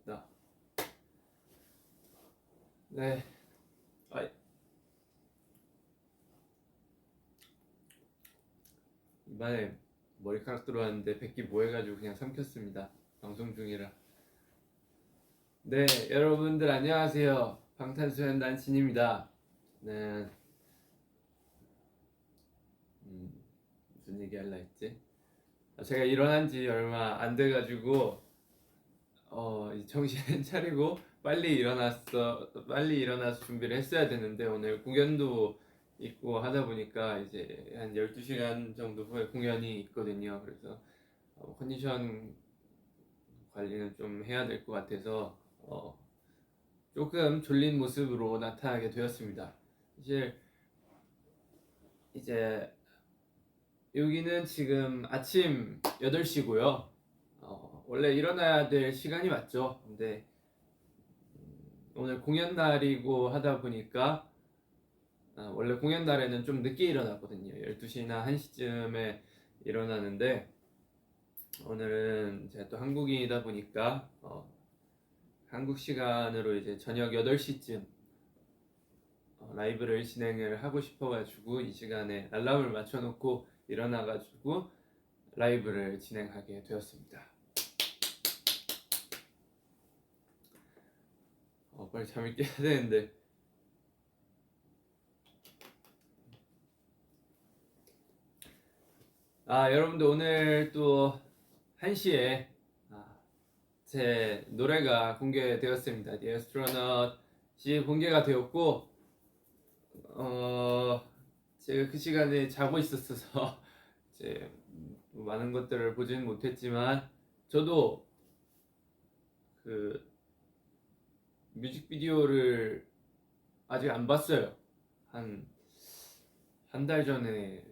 됐다. 네. 아이. 이번에 머리카락 들어왔는데 뱉기 뭐해가지고 그냥 삼켰습니다. 방송 중이라. 네, 여러분들 안녕하세요. 방탄소년단 진입니다. 네. 무슨 얘기 할라 했지? 제가 일어난 지 얼마 안 돼가지고 정신 차리고 빨리 일어나서 준비를 했어야 되는데 오늘 공연도 있고 하다 보니까 이제 한 12시간 정도 후에 공연이 있거든요. 그래서 컨디션 관리는 좀 해야 될 것 같아서 조금 졸린 모습으로 나타나게 되었습니다. 이제 여기는 지금 아침 8시고요. 원래 일어나야 될 시간이 맞죠. 근데 오늘 공연 날이고 하다 보니까 원래 공연 날에는 좀 늦게 일어났거든요. 12시나 1시쯤에 일어나는데 오늘은 제가 또 한국인이다 보니까 한국 시간으로 이제 저녁 8시쯤 라이브를 진행을 하고 싶어가지고 이 시간에 알람을 맞춰놓고 일어나가지고 라이브를 진행하게 되었습니다. 빨리 잠을 깨야 되는데 여러분들 오늘 또 1시에 제 노래가 공개되었습니다. The Astronaut이 공개가 되었고 제가 그 시간에 자고 있었어서 이제 많은 것들을 보지는 못했지만 저도 그 뮤직비디오를 아직 안 봤어요. 한 달 전에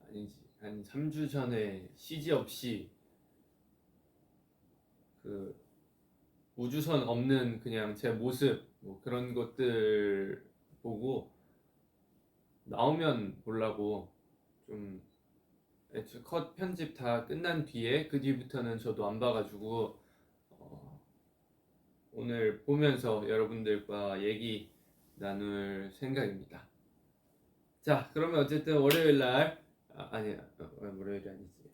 아니지 한 3주 전에 CG 없이 그 우주선 없는 그냥 제 모습 뭐 그런 것들 보고 나오면 보려고 좀 애초에 컷 편집 다 끝난 뒤에 그 뒤부터는 저도 안 봐가지고 오늘 보면서 여러분들과 얘기 나눌 생각입니다. 자, 그러면 어쨌든 월요일날 월요일이 아니지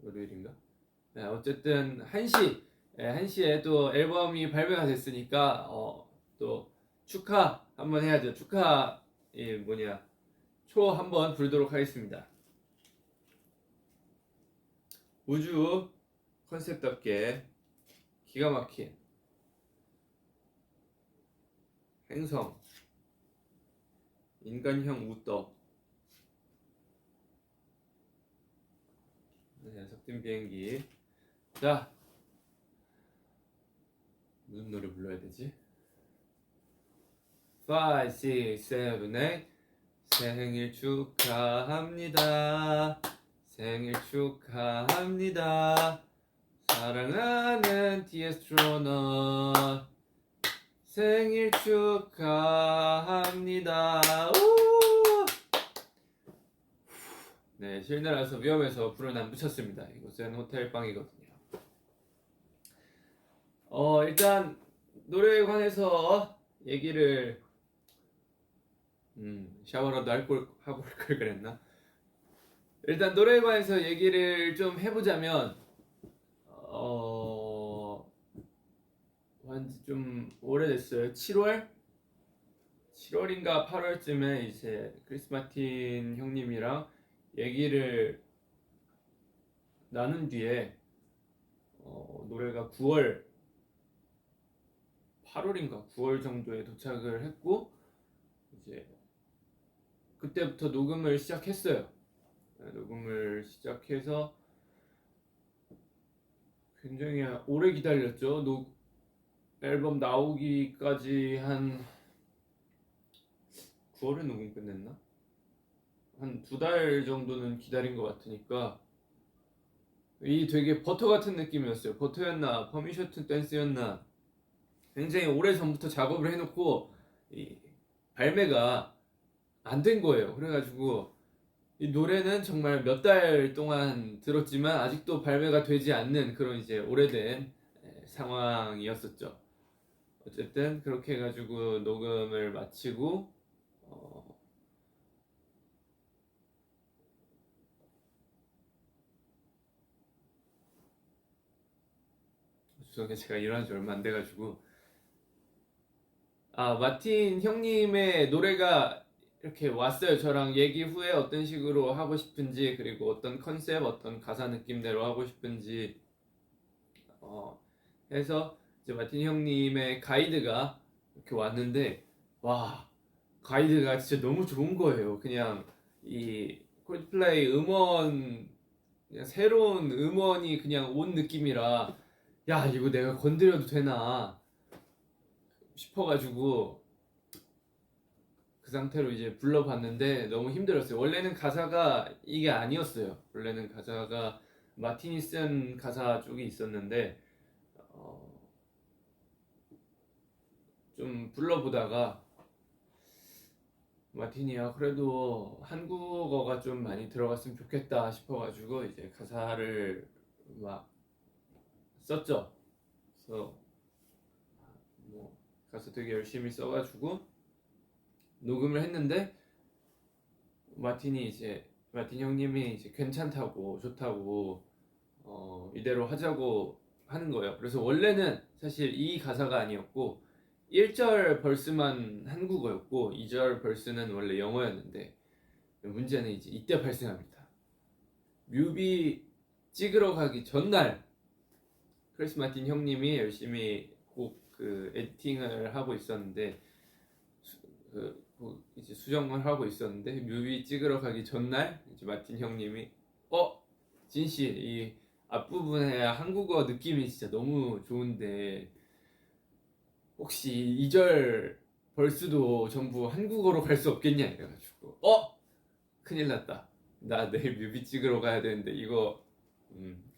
월요일인가? 네, 어쨌든 1시에 또 앨범이 발매가 됐으니까 또 축하 한번 해야죠. 축하 초 한번 부르도록 하겠습니다. 우주 컨셉답게 기가 막힌 행성 인간형 우떡 섞인 비행기. 자, 무슨 노래 불러야 되지? 5, 6, 7, 8 생일 축하합니다. 생일 축하합니다. 사랑하는 The Astronaut 생일 축하합니다. 우! 네, 실내라서 위험해서 불은 안 붙였습니다. 이곳은 호텔방이거든요. 일단 노래에 관해서 얘기를 샤워라도 하고 올 걸 그랬나? 일단 노래에 관해서 얘기를 좀 해보자면 한지 좀 오래됐어요. 7월인가 8월쯤에 이제 크리스 마틴 형님이랑 얘기를 나눈 뒤에 노래가 8월인가 9월 정도에 도착을 했고 이제 그때부터 녹음을 시작했어요. 녹음을 시작해서 굉장히 오래 기다렸죠. 앨범 나오기까지 한 9월에 녹음 끝냈나? 한 2달 정도는 기다린 것 같으니까 이 되게 버터 같은 느낌이었어요. 버터였나 퍼미션 투 댄스였나 굉장히 오래 전부터 작업을 해놓고 이 발매가 안 된 거예요. 그래가지고 이 노래는 정말 몇 달 동안 들었지만 아직도 발매가 되지 않는 그런 이제 오래된 상황이었었죠. 어쨌든 그렇게 해가지고 녹음을 마치고 죄송해요. 제가 일어난 지 얼마 안 돼가지고 마틴 형님의 노래가 이렇게 왔어요. 저랑 얘기 후에 어떤 식으로 하고 싶은지, 그리고 어떤 컨셉, 어떤 가사 느낌대로 하고 싶은지 해서 이제 마틴 형님의 가이드가 이렇게 왔는데, 와, 가이드가 진짜 너무 좋은 거예요. 그냥 이 콜드플레이 음원, 그냥 새로운 음원이 그냥 온 느낌이라, 야, 이거 내가 건드려도 되나 싶어가지고 그 상태로 이제 불러봤는데 너무 힘들었어요. 원래는 가사가 이게 아니었어요. 원래는 가사가 마틴이 쓴 가사 쪽이 있었는데 좀 불러보다가 마틴이야 그래도 한국어가 좀 많이 들어갔으면 좋겠다 싶어가지고 이제 가사를 막 썼죠. 그래서 뭐 가사 되게 열심히 써가지고 녹음을 했는데 마틴 형님이 이제 괜찮다고 좋다고 이대로 하자고 하는 거예요. 그래서 원래는 사실 이 가사가 아니었고 1절 벌스만 한국어였고 2절 벌스는 원래 영어였는데 문제는 이제 이때 발생합니다. 뮤비 찍으러 가기 전날 크리스 마틴 형님이 열심히 곡 그 에디팅을 하고 있었는데 이제 수정을 하고 있었는데 뮤비 찍으러 가기 전날 이제 마틴 형님이 진씨 이 앞부분에 한국어 느낌이 진짜 너무 좋은데 혹시 2절 벌스도 전부 한국어로 갈 수 없겠냐 이래가지고 큰일 났다. 나 내일 뮤비 찍으러 가야 되는데 이거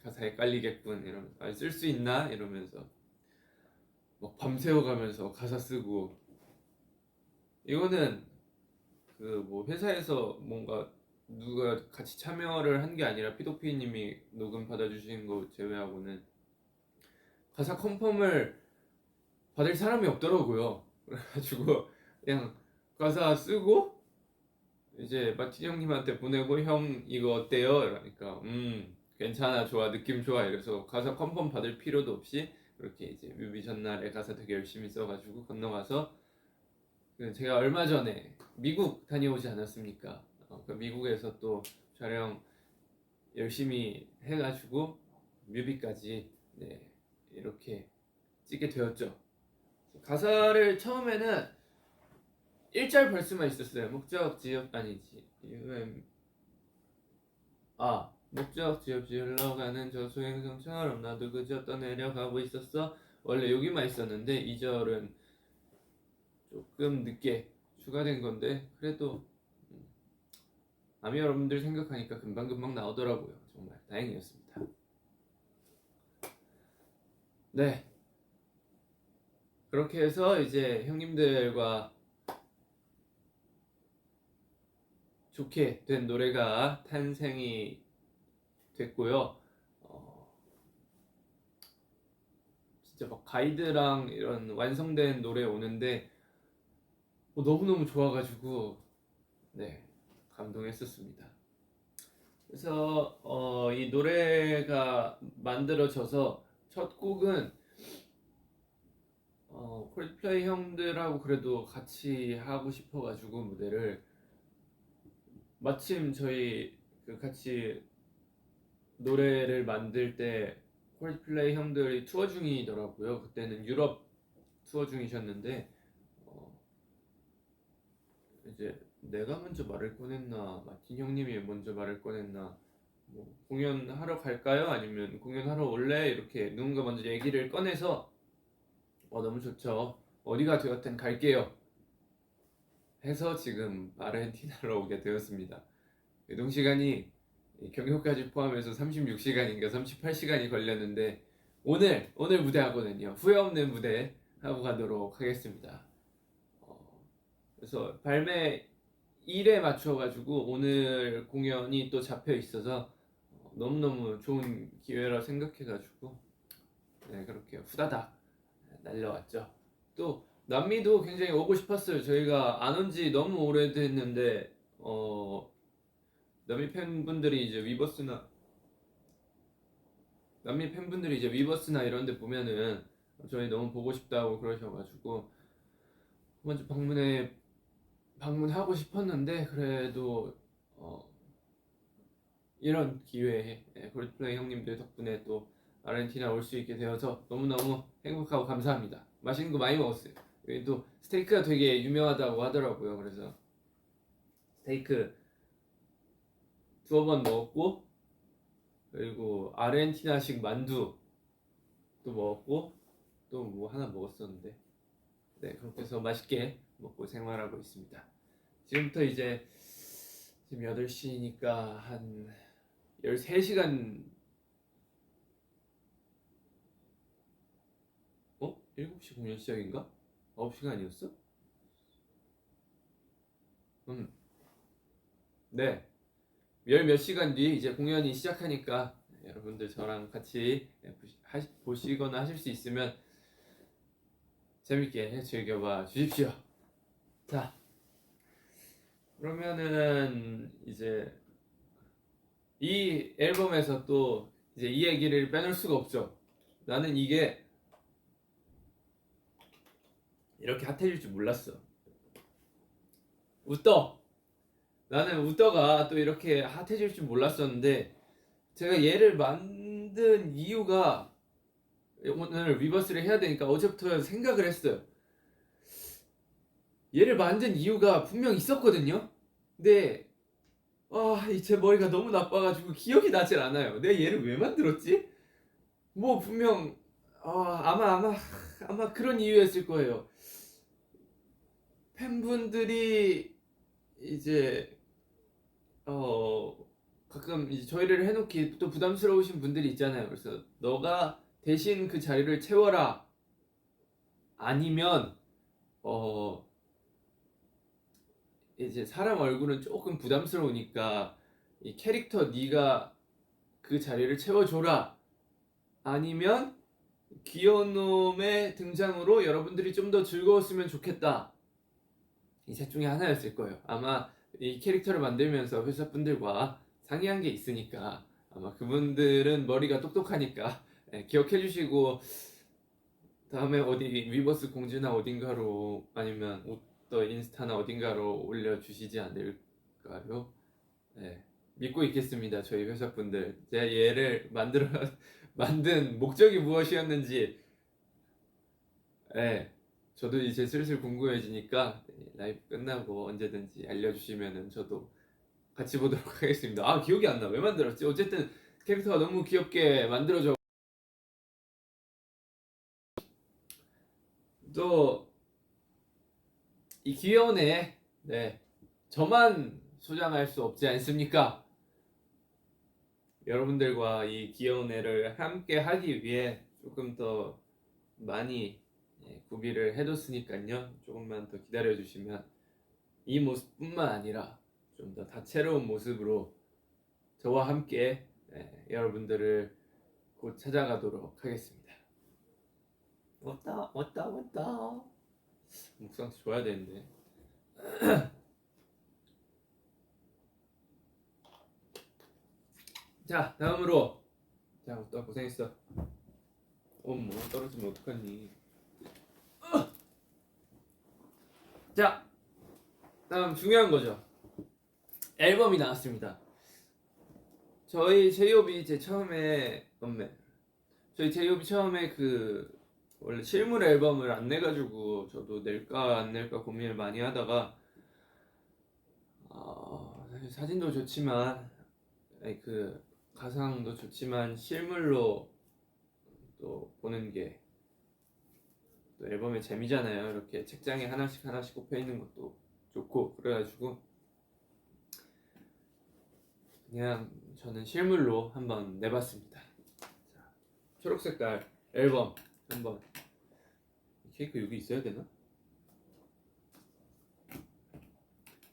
가사에 깔리겠군 이러면서 쓸 수 있나 이러면서 막 밤새워가면서 가사 쓰고 이거는 그 뭐 회사에서 뭔가 누가 같이 참여를 한 게 아니라 피도피님이 녹음 받아주신 거 제외하고는 가사 컨펌을 받을 사람이 없더라고요. 그래가지고 그냥 가사 쓰고 이제 마틴 형님한테 보내고 형 이거 어때요? 이러니까 괜찮아 좋아 느낌 좋아 이래서 가사 컨펌 받을 필요도 없이 그렇게 이제 뮤비 전날에 가사 되게 열심히 써가지고 건너가서 제가 얼마 전에 미국 다녀오지 않았습니까? 그 미국에서 또 촬영 열심히 해가지고 뮤비까지 이렇게 찍게 되었죠. 가사를 처음에는 1절 벌스만 있었어요. 목적 지역 아니지 목적 지역지 흘러가는 저 수행성처럼 나도 그저 떠내려가고 있었어. 원래 여기만 있었는데 2절은 조금 늦게 추가된 건데 그래도 아미 여러분들 생각하니까 금방금방 나오더라고요. 정말 다행이었습니다. 네, 그렇게 해서 이제 형님들과 좋게 된 노래가 탄생이 됐고요. 진짜 막 가이드랑 이런 완성된 노래 오는데 너무너무 좋아가지고 감동했었습니다. 그래서 이 노래가 만들어져서 첫 곡은 콜드플레이 형들하고 그래도 같이 하고 싶어가지고 무대를 마침 저희 같이 노래를 만들 때 콜드플레이 형들이 투어 중이더라고요. 그때는 유럽 투어 중이셨는데 이제 내가 먼저 말을 꺼냈나 마틴 형님이 먼저 말을 꺼냈나 뭐 공연하러 갈까요? 아니면 공연하러 올래? 이렇게 누군가 먼저 얘기를 꺼내서 너무 좋죠. 어디가 되었든 갈게요. 해서 지금 아르헨티나로 오게 되었습니다. 이동 시간이 경유까지 포함해서 36시간인가 38시간이 걸렸는데 오늘 무대 하거든요. 후회 없는 무대 하고 가도록 하겠습니다. 그래서 발매 1에 맞춰가지고 오늘 공연이 또 잡혀 있어서 너무너무 좋은 기회라 생각해가지고 네, 그렇게 후다닥 날려왔죠. 또 남미도 굉장히 오고 싶었어요. 저희가 안 온 지 너무 오래됐는데 남미 팬분들이 이제 위버스나 이런 데 보면은 저희 너무 보고 싶다고 그러셔가지고 먼저 방문하고 싶었는데 그래도 이런 기회에 골드플레이 형님들 덕분에 또 아르헨티나 올 수 있게 되어서 너무너무 행복하고 감사합니다. 맛있는 거 많이 먹었어요. 여기 또 스테이크가 되게 유명하다고 하더라고요. 그래서 스테이크 두어 번 먹었고, 그리고 아르헨티나식 만두도 먹었고, 또 뭐 하나 먹었었는데, 네, 그렇게 해서 맛있게 먹고 생활하고 있습니다. 지금부터 이제 지금 8시니까 한 13시간 7시 공연 시작인가? 9시가 아니었어? 네. 열 몇 시간 뒤에 이제 공연이 시작하니까 여러분들 저랑 같이 보시거나 하실 수 있으면 재밌게 즐겨봐 주십시오. 자, 그러면은 이제 이 앨범에서 또 이제 이 얘기를 빼놓을 수가 없죠. 나는 이게 이렇게 핫해질 줄 몰랐어. 나는 웃더가 또 이렇게 핫해질 줄 몰랐었는데 제가 얘를 만든 이유가 오늘 리버스를 해야 되니까 어제부터 생각을 했어요. 얘를 만든 이유가 분명 있었거든요. 근데 제 머리가 너무 나빠가지고 기억이 나질 않아요. 내가 얘를 왜 만들었지? 뭐 분명 아마 그런 이유였을 거예요. 팬분들이 이제 가끔 이제 저희를 해놓기 또 부담스러우신 분들이 있잖아요. 그래서 너가 대신 그 자리를 채워라. 아니면 이제 사람 얼굴은 조금 부담스러우니까 이 캐릭터 네가 그 자리를 채워줘라. 아니면 귀여운 놈의 등장으로 여러분들이 좀 더 즐거웠으면 좋겠다. 이 셋 중에 하나였을 거예요. 아마 이 캐릭터를 만들면서 회사분들과 상의한 게 있으니까 아마 그분들은 머리가 똑똑하니까 기억해 주시고 다음에 어디 위버스 공지나 어딘가로 아니면 또 인스타나 어딘가로 올려주시지 않을까요? 네, 믿고 있겠습니다. 저희 회사분들 제가 얘를 만든 목적이 무엇이었는지 저도 이제 슬슬 궁금해지니까 라이브 끝나고 언제든지 알려주시면은 저도 같이 보도록 하겠습니다. 기억이 안 나. 왜 만들었지? 어쨌든 캐릭터가 너무 귀엽게 만들어져. 또 이 귀여운 애, 저만 소장할 수 없지 않습니까? 여러분들과 이 귀여운 애를 함께 하기 위해 조금 더 많이 구비를 해뒀으니까요. 조금만 더 기다려주시면 이 모습뿐만 아니라 좀 더 다채로운 모습으로 저와 함께 여러분들을 곧 찾아가도록 하겠습니다. 왔다. 묵상수 줘야 되는데. 자, 다음으로. 자, 왔다 고생했어. 어머, 떨어지면 어떡하니. 자, 다음 중요한 거죠. 앨범이 나왔습니다. 저희 제이홉이 처음에 그 원래 실물 앨범을 안 내가지고 저도 낼까 안 낼까 고민을 많이 하다가 사실 사진도 좋지만 그 가상도 좋지만 실물로 또 보는 게 또 앨범의 재미잖아요. 이렇게 책장에 하나씩 꼽혀 있는 것도 좋고 그래가지고 그냥 저는 실물로 한번 내봤습니다. 자, 초록색깔 앨범 한번. 케이크 여기 있어야 되나?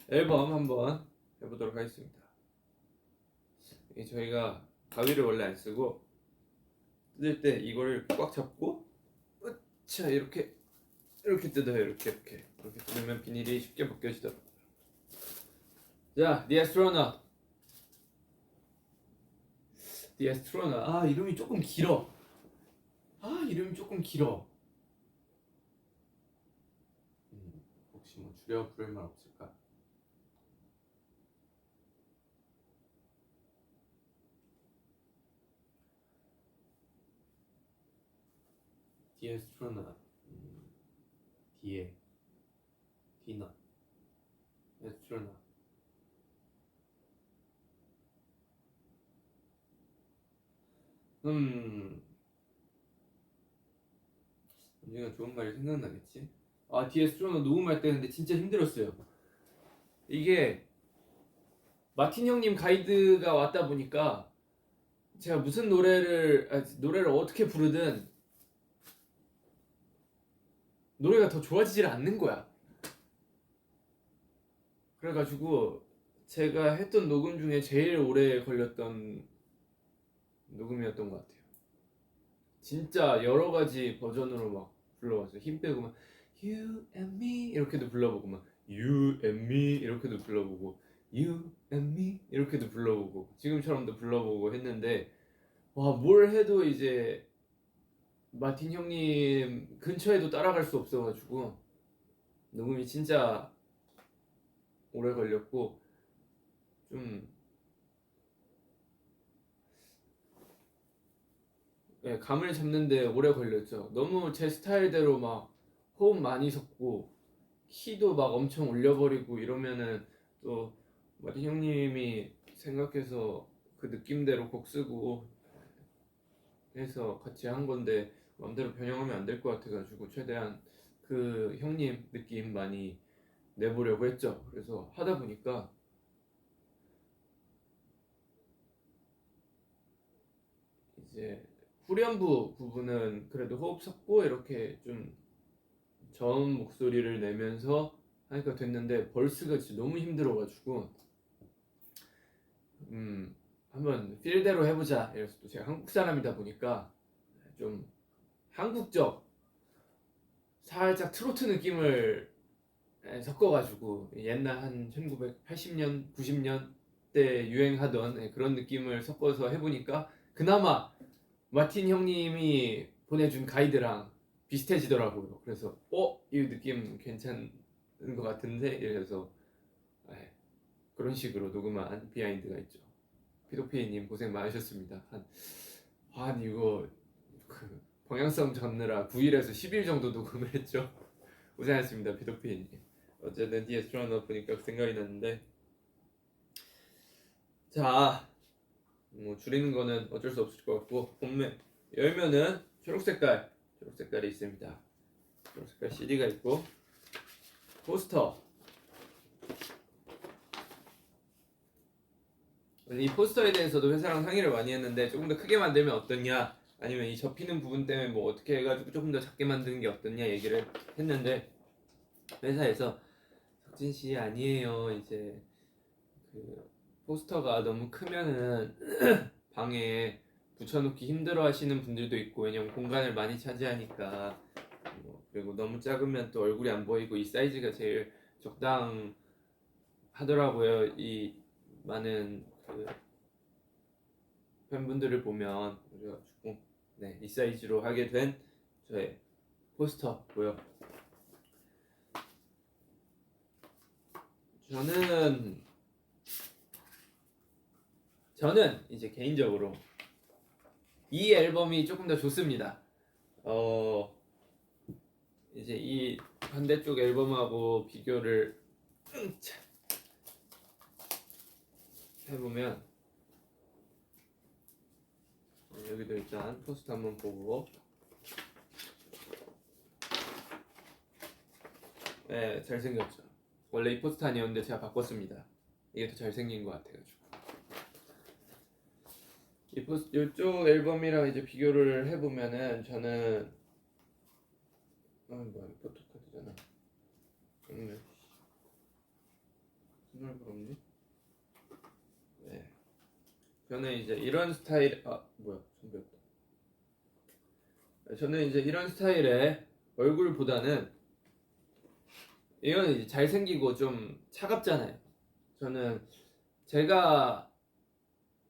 앨범 한번 해보도록 하겠습니다. 저희가 가위를 원래 안 쓰고 뜯을 때 이거를 꽉 잡고 자 이렇게 뜯어요. 이렇게 뜯으면 비닐이 쉽게 벗겨지더라고요. 자, The Astronaut. The Astronaut. 아, 이름이 조금 길어. 혹시 뭐 줄여 부를 말 없을까? The Astronaut. 뒤에 디너. Astronaut. 언젠가 좋은 말이 생각나겠지? 아, The Astronaut 녹음할 때 근데 진짜 힘들었어요. 이게 마틴 형님 가이드가 왔다 보니까 제가 무슨 노래를 어떻게 부르든 노래가 더 좋아지질 않는 거야. 그래가지고 제가 했던 녹음 중에 제일 오래 걸렸던 녹음이었던 것 같아요. 진짜 여러 가지 버전으로 막 불러봤어요. 힘 빼고 막 You and me 이렇게도 불러보고 막 You and me 이렇게도 불러보고 You and me 이렇게도 불러보고 지금처럼도 불러보고 했는데 와, 뭘 해도 이제 마틴 형님 근처에도 따라갈 수 없어가지고 녹음이 진짜 오래 걸렸고 좀 감을 잡는데 오래 걸렸죠. 너무 제 스타일대로 막 호흡 많이 섞고 키도 막 엄청 올려버리고 이러면은 또 마틴 형님이 생각해서 그 느낌대로 곡 쓰고 해서 같이 한 건데 마음대로 변형하면 안 될 것 같아가지고 최대한 그 형님 느낌 많이 내보려고 했죠. 그래서 하다 보니까 이제 후렴부 부분은 그래도 호흡 섞고 이렇게 좀 저음 목소리를 내면서 하니까 됐는데 벌스가 진짜 너무 힘들어가지고 한번 필대로 해보자 이래서 또 제가 한국 사람이다 보니까 좀 한국적 살짝 트로트 느낌을 섞어가지고 옛날 한 1980년, 90년 때 유행하던 그런 느낌을 섞어서 해보니까 그나마 마틴 형님이 보내준 가이드랑 비슷해지더라고요. 그래서 이 느낌 괜찮은 것 같은데 이래서 그런 식으로 녹음한 비하인드가 있죠. 피도피님 고생 많으셨습니다. 한 이거 그 방향성 잡느라 9일에서 10일 정도 녹음을 했죠. 고생하셨습니다, 피도피님. 어쨌든 뒤에 스트라우나 보니까 생각이 났는데 자, 뭐 줄이는 거는 어쩔 수 없을 것 같고 본면 열면은 초록 색깔이 있습니다. 초록 색깔 CD가 있고 포스터. 이 포스터에 대해서도 회사랑 상의를 많이 했는데 조금 더 크게 만들면 어떠냐, 아니면 이 접히는 부분 때문에 뭐 어떻게 해가지고 조금 더 작게 만드는 게 어떠냐 얘기를 했는데 회사에서 석진 씨 아니에요. 이제 그 포스터가 너무 크면은 방에 붙여놓기 힘들어 하시는 분들도 있고 왜냐면 공간을 많이 차지하니까 그리고 너무 작으면 또 얼굴이 안 보이고 이 사이즈가 제일 적당하더라고요. 이 많은 그 팬분들을 보면 그래가지고 이 사이즈로 하게 된 저의 포스터고요. 저는 이제 개인적으로 이 앨범이 조금 더 좋습니다. 이제 이 반대쪽 앨범하고 비교를 해보면 여기도 일단 포스터 한번 보고 네, 잘생겼죠. 원래 이 포스터 아니었는데 제가 바꿨습니다. 이게 더 잘생긴 것 같아가지고 이쪽 앨범이랑 이제 비교를 해보면은 저는 뭐야 포토카드잖아. 정말 부럽니? 네. 저는 이제 이런 스타일 뭐야 손배웠다. 저는 이제 이런 스타일의 얼굴보다는 이거는 이제 잘생기고 좀 차갑잖아요. 저는 제가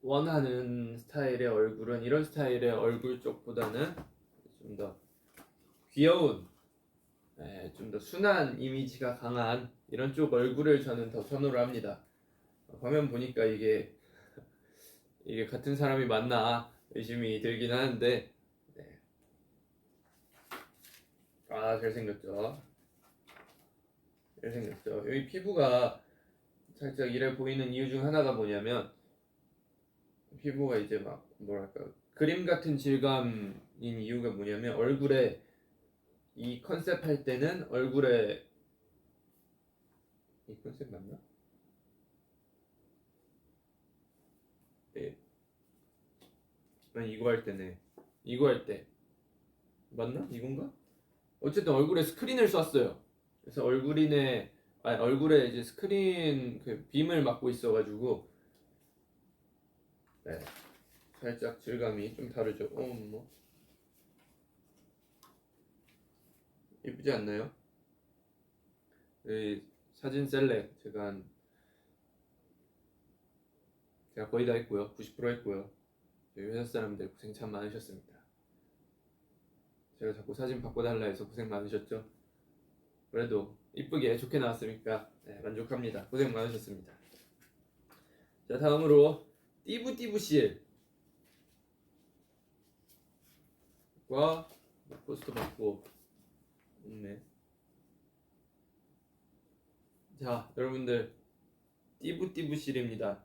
원하는 스타일의 얼굴은 이런 스타일의 얼굴 쪽보다는 좀 더 귀여운, 좀 더 순한 이미지가 강한 이런 쪽 얼굴을 저는 더 선호를 합니다. 화면 보니까 이게 같은 사람이 맞나 의심이 들긴 하는데, 네. 아, 잘생겼죠. 잘생겼죠. 여기 피부가 살짝 이래 보이는 이유 중 하나가 뭐냐면, 피부가 이제 막 뭐랄까 그림 같은 질감인 이유가 뭐냐면, 얼굴에 이 컨셉 할 때는 얼굴에 이 컨셉 맞나? 네. 아니 이거 할 때네. 이거 할 때 맞나? 이건가? 어쨌든 얼굴에 스크린을 썼어요. 그래서 얼굴에 이제 스크린 그 빔을 맞고 있어가지고, 네. 살짝 질감이 좀 다르죠. 뭐 이쁘지 않나요? 이 사진 셀렉 제가 거의 다 했고요. 90% 했고요. 저희 회사 사람들 고생 참 많으셨습니다. 제가 자꾸 사진 바꿔달라 해서 고생 많으셨죠? 그래도 이쁘게 좋게 나왔으니까 네, 만족합니다. 고생 많으셨습니다. 자, 다음으로 띠부띠부실과 포스터 받고 있네. 자, 여러분들 띠부띠부실입니다.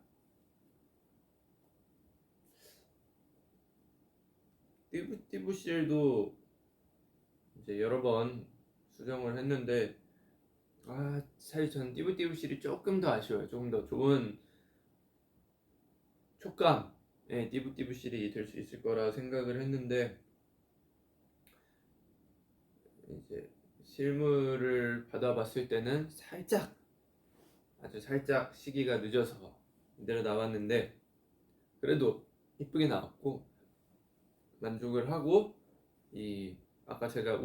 띠부띠부실도 이제 여러 번 수정을 했는데, 사실 저는 띠부띠부실이 조금 더 아쉬워요. 조금 더 좋은 촉감의 띠부띠부실이 될 수 있을 거라 생각을 했는데, 이제 실물을 받아봤을 때는 아주 살짝 시기가 늦어서 이대로 나왔는데, 그래도 이쁘게 나왔고 만족을 하고, 아까 제가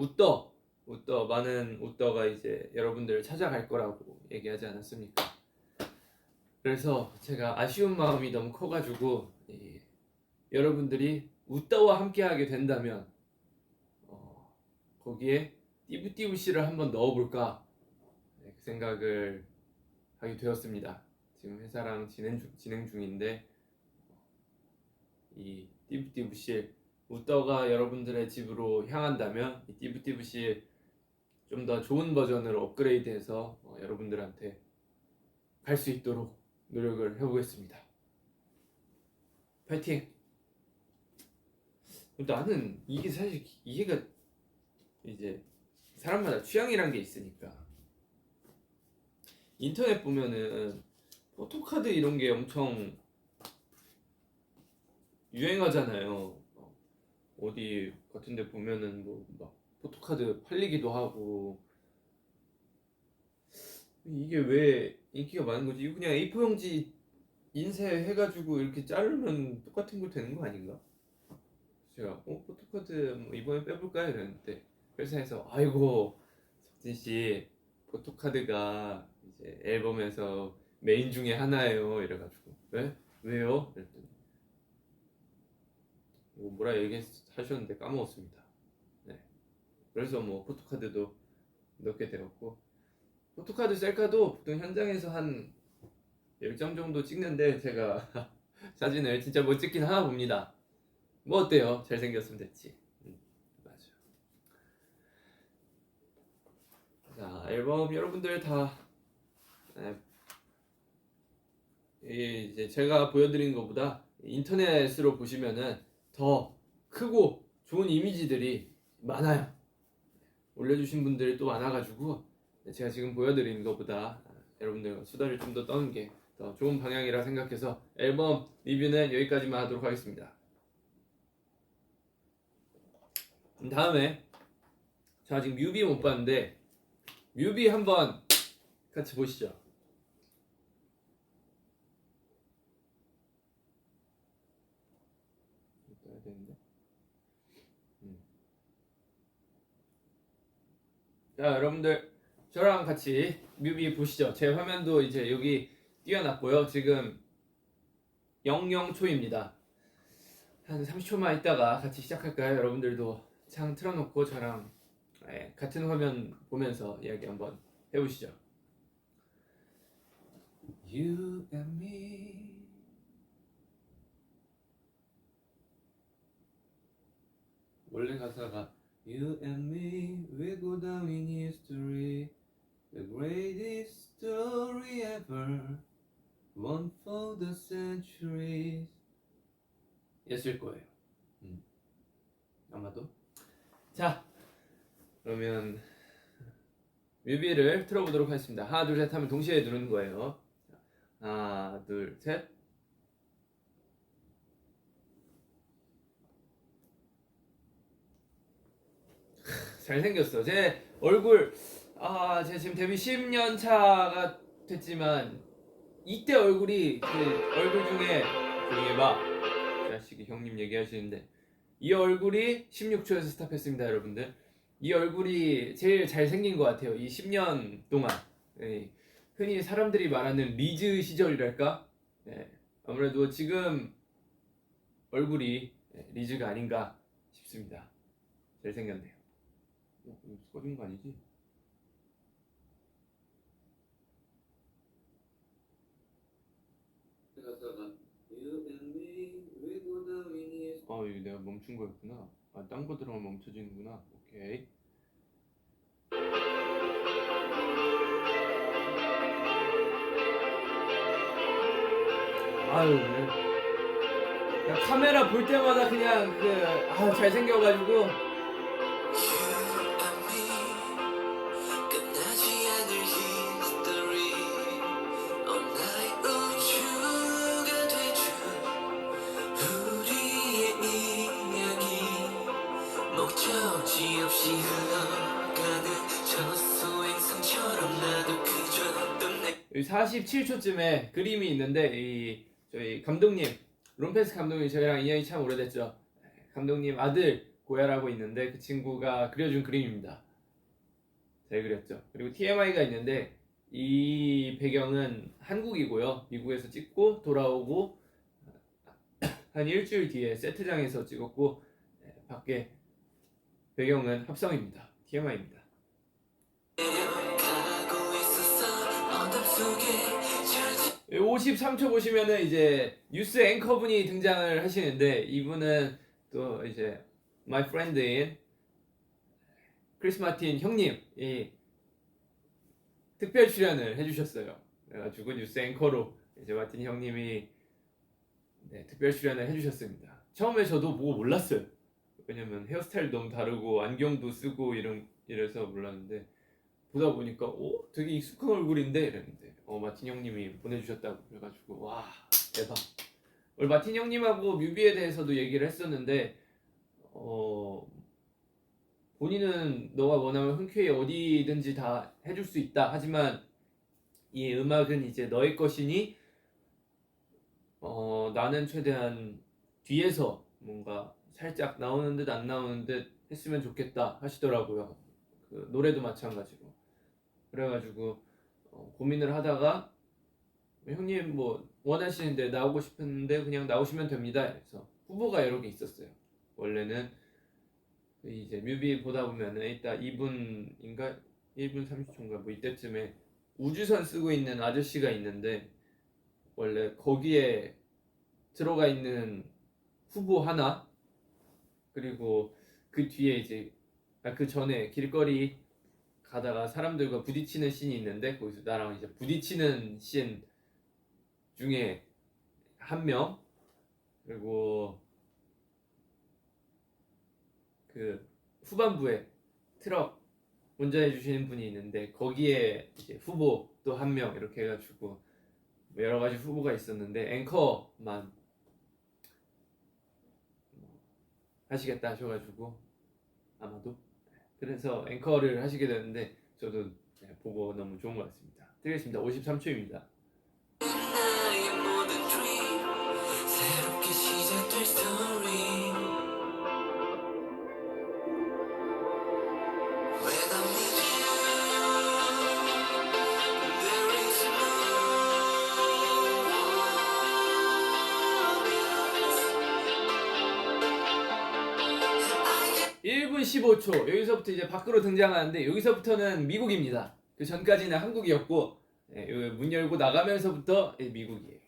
많은 웃더가 이제 여러분들을 찾아갈 거라고 얘기하지 않았습니까? 그래서 제가 아쉬운 마음이 너무 커가지고, 여러분들이 웃더와 함께하게 된다면 거기에 띠부띠부씨를 한번 넣어볼까, 그 생각을 하게 되었습니다. 지금 회사랑 진행 중인데, 이 띠부띠부씨 웃더가 여러분들의 집으로 향한다면 이 띠부띠부씨 좀 더 좋은 버전으로 업그레이드해서 여러분들한테 갈 수 있도록 노력을 해보겠습니다. 파이팅! 나는 이게 사실 이해가 이제 사람마다 취향이란 게 있으니까, 인터넷 보면은 포토카드 이런 게 엄청 유행하잖아요. 어디 같은 데 보면은 뭐 막 포토카드 팔리기도 하고, 이게 왜 인기가 많은 거지? 이거 그냥 A4 용지 인쇄해가지고 이렇게 자르면 똑같은 거 되는 거 아닌가? 제가 포토카드 뭐 이번에 빼볼까요? 이랬는데 회사에서 아이고 석진씨, 포토카드가 이제 앨범에서 메인 중에 하나예요 이래가지고, 왜? 왜요? 그랬더니 뭐라 얘기하셨는데 까먹었습니다. 네. 그래서 뭐 포토카드도 넣게 되었고, 포토카드 셀카도 보통 현장에서 한 10장 정도 찍는데 제가 사진을 진짜 못 찍긴 하나 봅니다. 뭐 어때요? 잘생겼으면 됐지. 맞아. 자, 앨범 여러분들 다, 네, 이제 제가 보여드린 것보다 인터넷으로 보시면은 더 크고 좋은 이미지들이 많아요. 올려주신 분들이 또 많아가지고 제가 지금 보여드리는 것보다 여러분들과 수다를 좀 더 떠는 게 더 좋은 방향이라 생각해서 앨범 리뷰는 여기까지만 하도록 하겠습니다. 다음에 제가 지금 뮤비 못 봤는데 뮤비 한번 같이 보시죠. 떠야 되는데. 자, 여러분들 저랑 같이 뮤비 보시죠. 제 화면도 이제 여기 띄워놨고요. 지금 00초입니다. 한 30초만 있다가 같이 시작할까요? 여러분들도 창 틀어놓고 저랑 같은 화면 보면서 이야기 한번 해보시죠. You and me. 원래 가사가 You and me will go down in history, the greatest story ever, one for the centuries. 였을 거예요. 아마도. 자, 그러면 뮤비를 틀어보도록 하겠습니다. 하나, 둘, 셋 하면 동시에 누르는 거예요. 하나, 둘, 셋. 잘생겼어. 제 얼굴, 제가 지금 데뷔 10년 차가 됐지만 이때 얼굴이 그 얼굴 중에 조용히 해봐. 자식이 형님 얘기하시는데 이 얼굴이 16초에서 스탑했습니다, 여러분들. 이 얼굴이 제일 잘생긴 것 같아요. 이 10년 동안. 흔히 사람들이 말하는 리즈 시절이랄까? 아무래도 지금 얼굴이 리즈가 아닌가 싶습니다. 잘생겼네요. 꺼진 거 아니지? 이거 내가 멈춘 거였구나. 딴 거 들어가면 멈춰지는구나. 오케이. 그냥 카메라 볼 때마다 그냥 잘생겨가지고. 목적지 없이 흘러가는 저 소행성처럼 나도 그저 어떤 47초쯤에 그림이 있는데 저희 감독님 롬페스 감독님 저희랑 인연이 참 오래됐죠. 감독님 아들 고야라고 있는데 그 친구가 그려준 그림입니다. 잘 그렸죠. 그리고 TMI가 있는데 이 배경은 한국이고요. 미국에서 찍고 돌아오고 한 일주일 뒤에 세트장에서 찍었고 밖에 배경은 합성입니다. TMI입니다. 53초 보시면은 이제 뉴스 앵커분이 등장을 하시는데 이분은 또 이제 my friend인 크리스 마틴 형님이 특별 출연을 해주셨어요. 그래가지고 뉴스 앵커로 이제 마틴 형님이 특별 출연을 해주셨습니다. 처음에 저도 보고 몰랐어요. 왜냐면 헤어스타일 너무 다르고 안경도 쓰고 이래서 몰랐는데 보다 보니까 되게 익숙한 얼굴인데 이랬는데 마틴 형님이 보내주셨다고 그래가지고 와 대박. 오늘 마틴 형님하고 뮤비에 대해서도 얘기를 했었는데 본인은 너가 원하면 흔쾌히 어디든지 다 해줄 수 있다. 하지만 이 음악은 이제 너의 것이니 나는 최대한 뒤에서 뭔가 살짝 나오는 듯 안 나오는 듯 했으면 좋겠다 하시더라고요. 그 노래도 마찬가지로. 그래가지고 고민을 하다가 형님 뭐 원하시는데 나오고 싶은데 그냥 나오시면 됩니다. 그래서 후보가 여러 개 있었어요. 원래는 이제 뮤비 보다 보면은 일단 2분인가 1분 30초인가 뭐 이때쯤에 우주선 쓰고 있는 아저씨가 있는데 원래 거기에 들어가 있는 후보 하나 그리고 그 뒤에 이제 그 전에 길거리 가다가 사람들과 부딪히는 씬이 있는데 거기서 나랑 이제 부딪히는 씬 중에 한 명 그리고 그 후반부에 트럭 운전해 주시는 분이 있는데 거기에 이제 후보 또 한 명 이렇게 해가지고 여러 가지 후보가 있었는데 앵커만 하시겠다 하셔가지고 아마도 그래서 앵커를 하시게 되는데 저도 보고 너무 좋은 것 같습니다. 드리겠습니다. 53초입니다. 1분 15초 여기서부터 이제 밖으로 등장하는데 여기서부터는 미국입니다. 그 전까지는 한국이었고 문 열고 나가면서부터 미국이에요.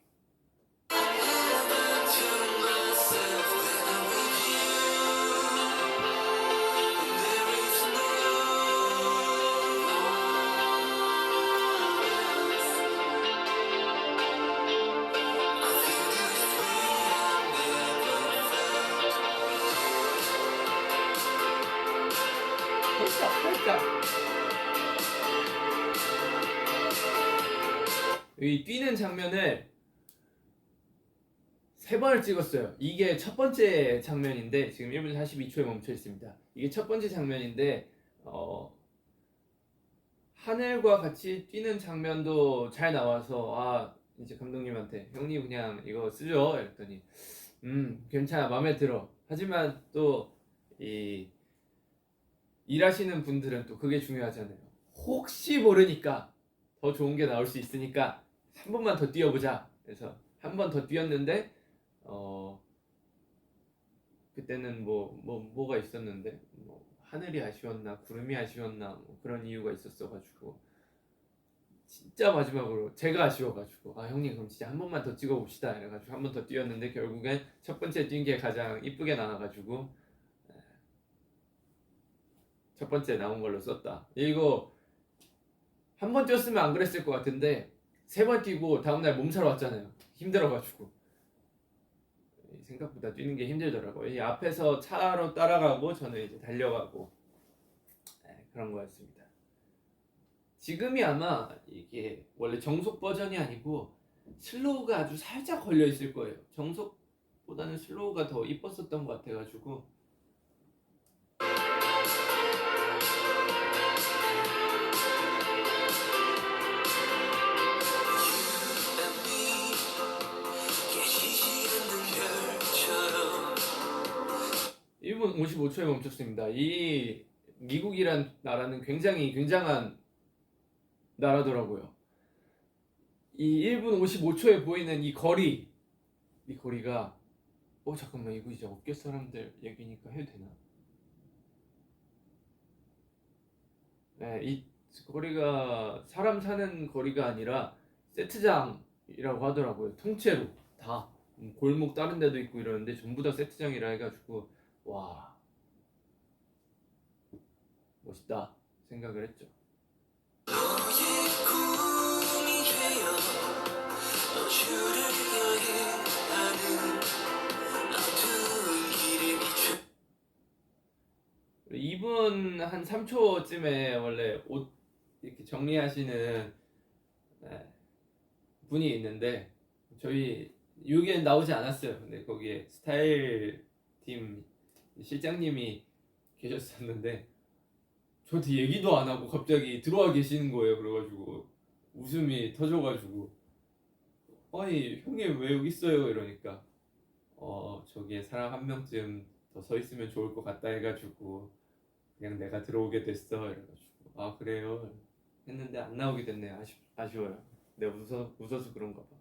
살짝 이 뛰는 장면을 3번을 찍었어요. 이게 첫 번째 장면인데 지금 1분 42초에 멈춰 있습니다. 이게 첫 번째 장면인데 하늘과 같이 뛰는 장면도 잘 나와서 이제 감독님한테 형님 그냥 이거 쓰죠 이랬더니 괜찮아 마음에 들어. 하지만 또 일하시는 분들은 또 그게 중요하잖아요. 혹시 모르니까 더 좋은 게 나올 수 있으니까 한 번만 더 뛰어보자. 그래서 한 번 더 뛰었는데 그때는 뭐가 있었는데 하늘이 아쉬웠나 구름이 아쉬웠나 그런 이유가 있었어가지고 진짜 마지막으로 제가 아쉬워가지고 형님 그럼 진짜 한 번만 더 찍어봅시다 이래가지고 한 번 더 뛰었는데 결국엔 첫 번째 뛴 게 가장 이쁘게 나와가지고 첫 번째 나온 걸로 썼다. 이거 한 번 뛰었으면 안 그랬을 것 같은데 3번 뛰고 다음날 몸살 왔잖아요. 힘들어가지고 생각보다 뛰는 게 힘들더라고요. 이 앞에서 차로 따라가고 저는 이제 달려가고 그런 거였습니다. 지금이 아마 이게 원래 정속 버전이 아니고 슬로우가 아주 살짝 걸려 있을 거예요. 정속보다는 슬로우가 더 이뻤었던 것 같아가지고 (1분 55초에) 멈췄습니다. 이 미국이란 나라는 굉장히 굉장한 나라더라고요. 이 1분 55초에 보이는 이 거리가 잠깐만 이거 이제 업계 사람들 얘기니까 해도 되나? 네, 이 거리가 사람 사는 거리가 아니라 세트장이라고 하더라고요. 통째로 다 골목 다른 데도 있고 이러는데 전부 다 세트장이라 해가지고 와 멋있다 생각을 했죠. (2분) 한 3초쯤에 원래 옷 이렇게 정리하시는 분이 있는데 저희 여기엔 나오지 않았어요. 근데 거기에 스타일 팀 실장님이 계셨었는데 저한테 얘기도 안 하고 갑자기 들어와 계시는 거예요. 그래가지고 웃음이 터져가지고 아니 형님 왜 여기 있어요? 이러니까 저기에 사람 한 명쯤 더 서 있으면 좋을 것 같다 해가지고 그냥 내가 들어오게 됐어 이래가지고 그래요 했는데 안 나오게 됐네. 아쉬워요. 내가 웃어서 그런가 봐.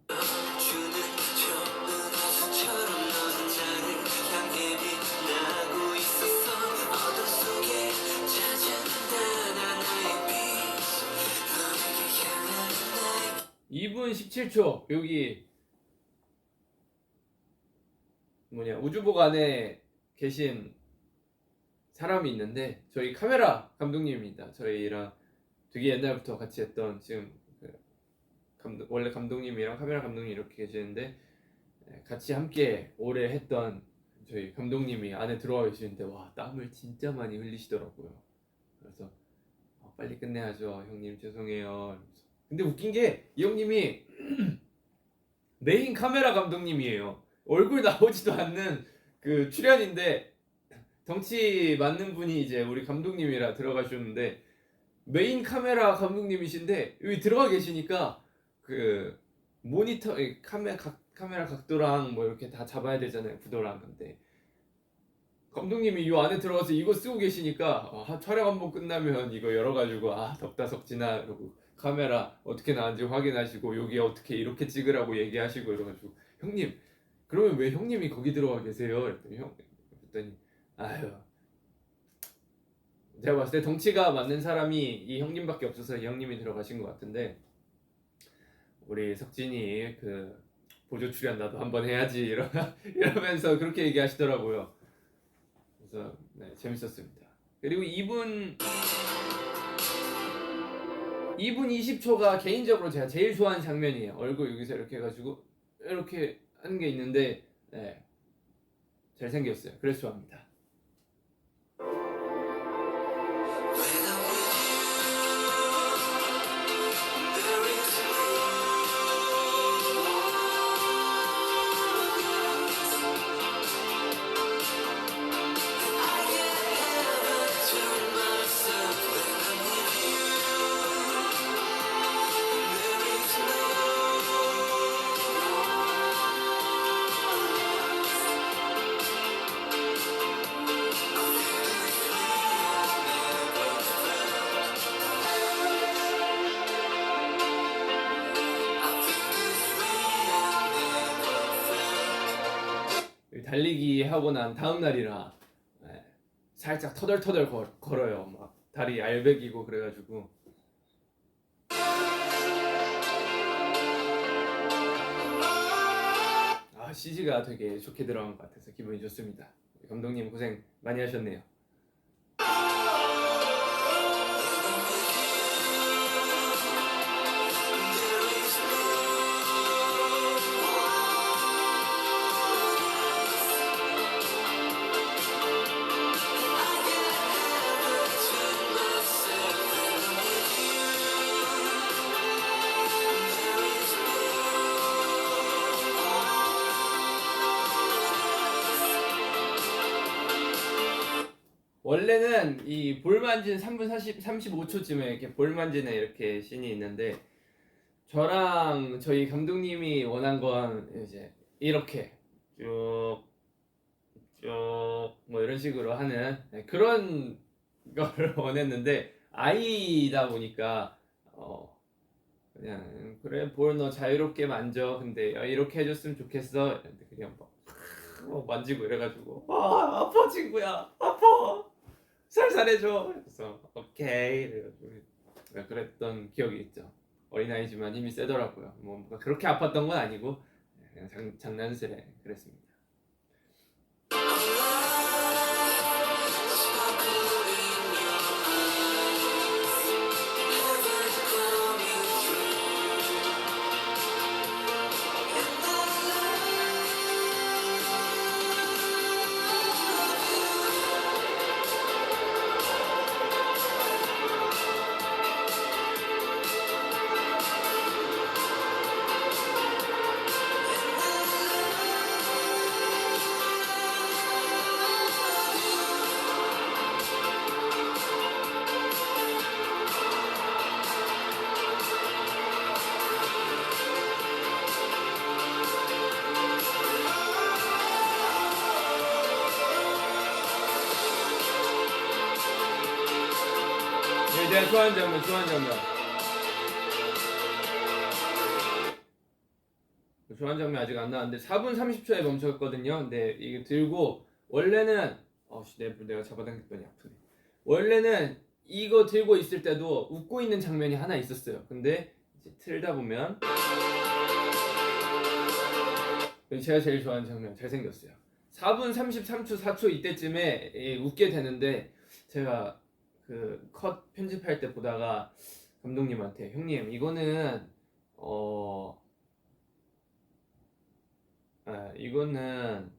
(2분 17초) 여기 우주복 안에 계신 사람이 있는데 저희 카메라 감독님입니다. 저희랑 되게 옛날부터 같이 했던 지금 원래 감독님이랑 카메라 감독님 이렇게 계시는데 같이 함께 오래 했던 저희 감독님이 안에 들어와 계시는데 와 땀을 진짜 많이 흘리시더라고요. 그래서 빨리 끝내야죠 형님 죄송해요. 근데 웃긴 게 이 형님이 메인 카메라 감독님이에요. 얼굴 나오지도 않는 그 출연인데 덩치 맞는 분이 이제 우리 감독님이라 들어가셨는데 메인 카메라 감독님이신데 여기 들어가 계시니까 그 모니터 카메라 각도랑 이렇게 다 잡아야 되잖아요. 구도랑. 근데 감독님이 이 안에 들어가서 이거 쓰고 계시니까 촬영 한번 끝나면 이거 열어가지고 덥다 석진아 그러고 카메라 어떻게 나왔는지 확인하시고 여기 어떻게 이렇게 찍으라고 얘기하시고 이래가지고 형님 그러면 왜 형님이 거기 들어가 계세요? 그랬더니 아유 제가 봤을 때 덩치가 맞는 사람이 이 형님밖에 없어서 이 형님이 들어가신 것 같은데, 우리 석진이 그 보조 출연 나도 한번 해야지 이러면서 그렇게 얘기하시더라고요. 그래서 네, 재밌었습니다. 그리고 2분 20초가 개인적으로 제가 제일 좋아하는 장면이에요. 얼굴 여기서 이렇게 해가지고 이렇게 하는 게 있는데, 네, 잘생겼어요. 그래서 좋아합니다. 달리기 하고 난 다음 날이라, 네, 살짝 터덜터덜 걸어요. 막 다리 알배기고 그래가지고. CG가 되게 좋게 들어간 것 같아서 기분이 좋습니다. 감독님 고생 많이 하셨네요. 원래는 이 볼 만진 3분 35초쯤에 이렇게 볼 만지는 이렇게 씬이 있는데, 저랑 저희 감독님이 원한 건 이제 이렇게 쭉 뭐 이런 식으로 하는, 네, 그런 거를 원했는데, 아이다 보니까 그냥 그래 볼 너 자유롭게 만져, 근데 이렇게 해줬으면 좋겠어, 그냥 막 만지고 이래가지고 아파 친구야 아파 살살해줘. 그래서 오케이 이래가지고 그랬던 기억이 있죠. 어린아이지만 힘이 세더라고요. 뭐 그렇게 아팠던 건 아니고 그냥 장난스레 그랬습니다. 내가 좋아하는 장면. 좋아하는 장면 아직 안 나왔는데 4분 30초에 멈췄거든요. 근데 이게 들고, 원래는 내가 잡아당겼더니 아프네. 원래는 이거 들고 있을 때도 웃고 있는 장면이 하나 있었어요. 근데 이제 틀다 보면 제가 제일 좋아하는 장면, 잘생겼어요. 4분 33초 4초 이때쯤에 웃게 되는데, 제가 그 컷 편집할 때 보다가 감독님한테, 형님 이거는 이거는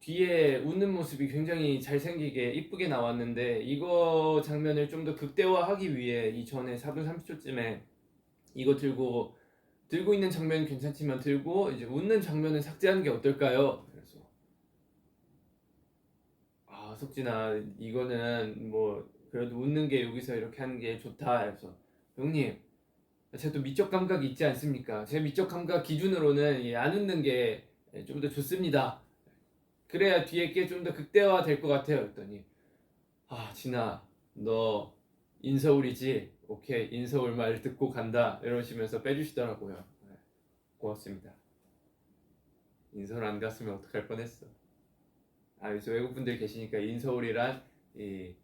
뒤에 웃는 모습이 굉장히 잘생기게 이쁘게 나왔는데, 이거 장면을 좀 더 극대화하기 위해 이전에 4분 30초쯤에 이거 들고 있는 장면은 괜찮지만 들고 이제 웃는 장면을 삭제하는 게 어떨까요? 그래서 석진아 이거는 뭐 그래도 웃는 게 여기서 이렇게 하는 게 좋다. 그래서 형님, 제가 또 미적 감각이 있지 않습니까? 제 미적 감각 기준으로는 안 웃는 게 좀 더 좋습니다. 그래야 뒤에 게 좀 더 극대화 될 것 같아요. 그랬더니 진아 너 인서울이지? 오케이 인서울 말 듣고 간다 이러시면서 빼주시더라고요. 네, 고맙습니다. 인서울 안 갔으면 어떡할 뻔했어. 그래서 외국분들 계시니까 인서울이란 이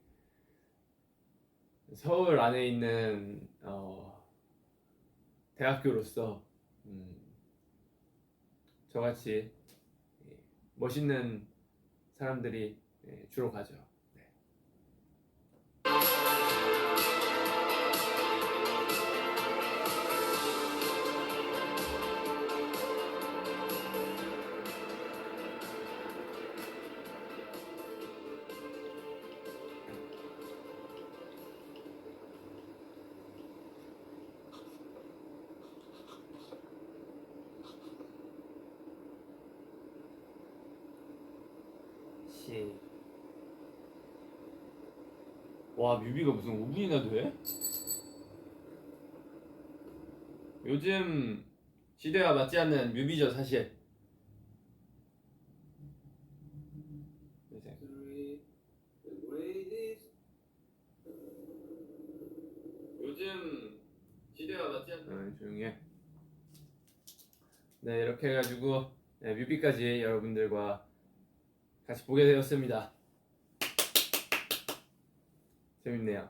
서울 안에 있는 대학교로서 저같이 멋있는 사람들이 주로 가죠. 네. 와, 뮤비가 무슨 5분이나 돼? 요즘 시대와 맞지 않는 뮤비죠, 사실. 요즘 시대와 맞지 않는 조용히 해. 네, 이렇게 해가지고 뮤비까지 여러분들과 같이 보게 되었습니다. 재밌네요.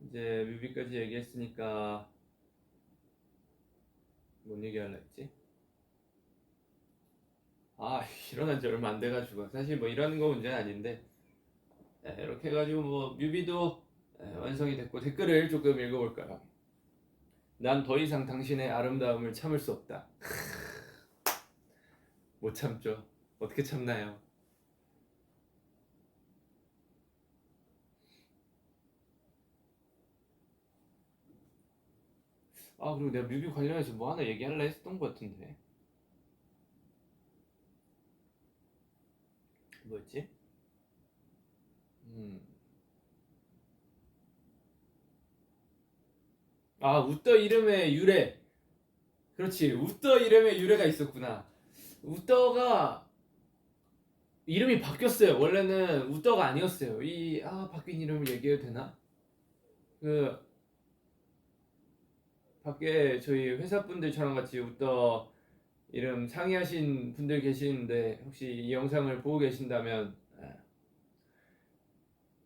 이제 뮤비까지 얘기했으니까 뭔 얘기하려 했지? 일어난 지 얼마 안 돼가지고 사실 뭐 이러는 거 문제는 아닌데 이렇게 해가지고 뭐 뮤비도 완성이 됐고 댓글을 조금 읽어볼까요? 난 더 이상 당신의 아름다움을 참을 수 없다. 못 참죠. 어떻게 참나요? 그리고 내가 뮤비 관련해서 뭐 하나 얘기하려 했었던 것 같은데 뭐였지? 웃더 이름의 유래. 그렇지, 웃더 이름의 유래가 있었구나. 웃더가 이름이 바뀌었어요. 원래는 웃더가 아니었어요. 바뀐 이름을 얘기해도 되나? 그 밖에 저희 회사 분들처럼 같이 웃더 이름 상의하신 분들 계시는데 혹시 이 영상을 보고 계신다면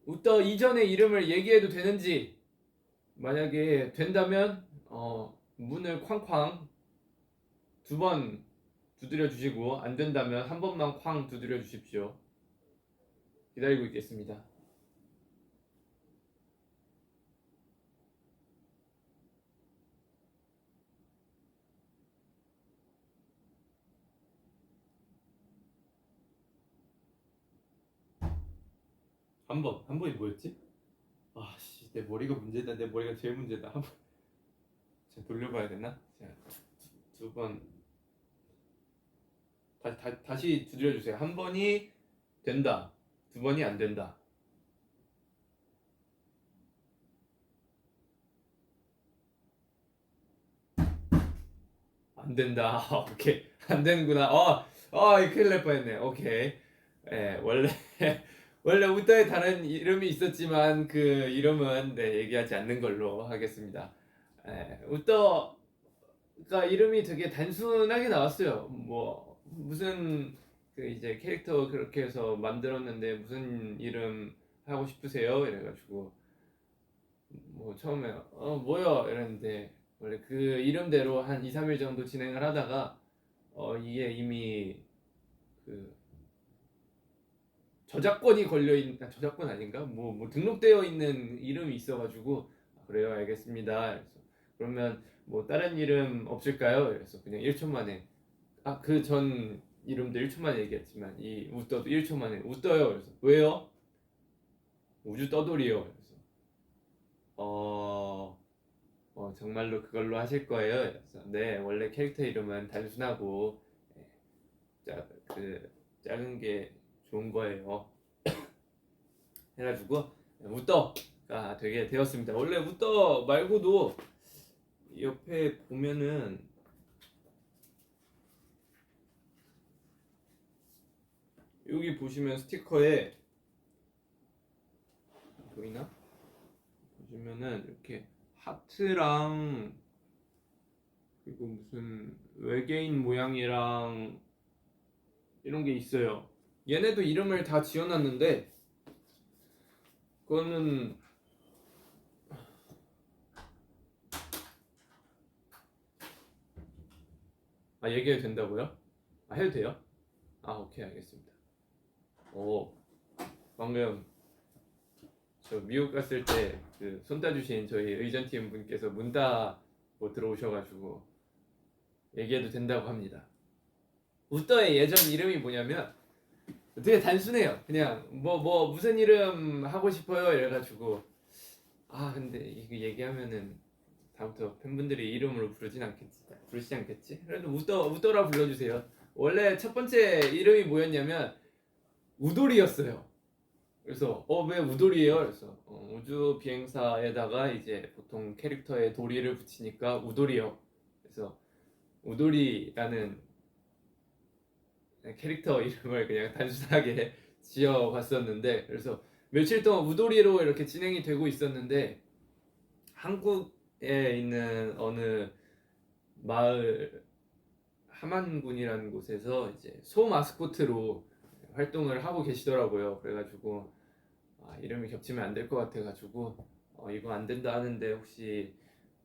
웃더 이전의 이름을 얘기해도 되는지, 만약에 된다면 문을 쾅쾅 2번 두드려 주시고, 안 된다면 한 번만 쾅 두드려 주십시오. 기다리고 있겠습니다. 한 번이 뭐였지? 내 머리가 문제다. 내 머리가 제일 문제다. 한 번, 제가 돌려봐야 되나? 자, 2번. 다시 두드려 주세요. 한 번이 된다. 2번이 안 된다. 안 된다. 오케이. 안 되는구나. 큰일 날 뻔했네. 오케이. 원래 원래 웃다에 다른 이름이 있었지만 그 이름은 얘기하지 않는 걸로 하겠습니다. 웃더가 이름이 되게 단순하게 나왔어요. 뭐 무슨 이제 캐릭터 그렇게 해서 만들었는데 무슨 이름 하고 싶으세요? 이래가지고 뭐 처음에 뭐요? 이랬는데 원래 그 이름대로 한 2, 3일 정도 진행을 하다가 이게 이미 그 저작권이 걸려있는, 저작권 아닌가? 뭐 등록되어 있는 이름이 있어가지고 그래요, 알겠습니다. 그래서 그러면 뭐 다른 이름 없을까요? 그래서 그냥 1초 만에 그 전 이름도 1초 만에 얘기했지만 이 웃더도 1초 만에 웃더요. 그래서 왜요? 우주 떠돌이요. 그래서 정말로 그걸로 하실 거예요? 그래서 네, 원래 캐릭터 이름은 단순하고 작은 게 좋은 거예요. 해가지고 웃더가 되게 되었습니다. 원래 웃더 말고도 옆에 보면은 여기 보시면 스티커에 보이나? 보시면은 이렇게 하트랑 그리고 무슨 외계인 모양이랑 이런 게 있어요. 얘네도 이름을 다 지어놨는데 그거는 얘기해도 된다고요? 해도 돼요? 오케이, 알겠습니다. 오, 방금 저 미국 갔을 때 그 손 따주신 저희 의전팀 분께서 문 닫고 들어오셔가지고 얘기해도 된다고 합니다. 우떠의 예전 이름이 뭐냐면 되게 단순해요. 그냥 무슨 이름 하고 싶어요 이래가지고 근데 이거 얘기하면은 다음부터 팬분들이 이름으로 부르지 않겠지? 그래도 우떠라 불러주세요. 원래 첫 번째 이름이 뭐였냐면 우돌이였어요. 그래서 왜 우돌이에요? 그래서 우주 비행사에다가 이제 보통 캐릭터에 도리를 붙이니까 우돌이요. 그래서 우돌이라는 캐릭터 이름을 그냥 단순하게 지어봤었는데, 그래서 며칠 동안 우돌이로 이렇게 진행이 되고 있었는데 한국에 있는 어느 마을 함안군이라는 곳에서 이제 소 마스코트로 활동을 하고 계시더라고요. 그래가지고 이름이 겹치면 안 될 것 같아가지고 이거 안 된다 하는데 혹시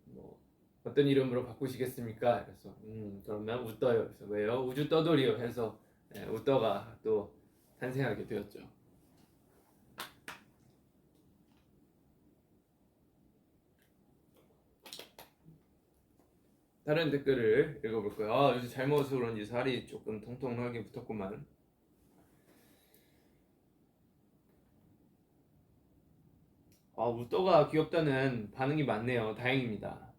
뭐 어떤 이름으로 바꾸시겠습니까? 그래서 그러면 우떠요. 그래서 왜요? 우주 떠돌이요 해서 우떠가 또 탄생하게 되었죠. 다른 댓글을 읽어볼까요? 요새 잘 먹어서 그런지 살이 조금 통통하게 붙었구만. 우떠가 귀엽다는 반응이 많네요. 다행입니다.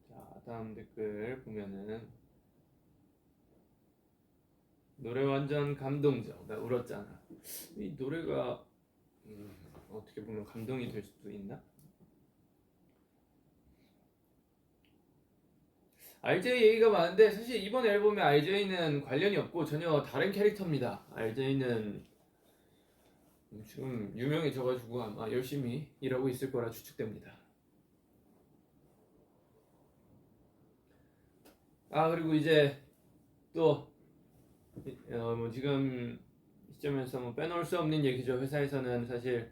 자, 다음 댓글 보면은 노래 완전 감동적. 나 울었잖아. 이 노래가 어떻게 보면 감동이 될 수도 있나? RJ 얘기가 많은데 사실 이번 앨범에 RJ는 관련이 없고 전혀 다른 캐릭터입니다. RJ는 지금 유명해져가지고 아마 열심히 일하고 있을 거라 추측됩니다. 그리고 이제 또 지금 시점에서 빼놓을 수 없는 얘기죠. 회사에서는 사실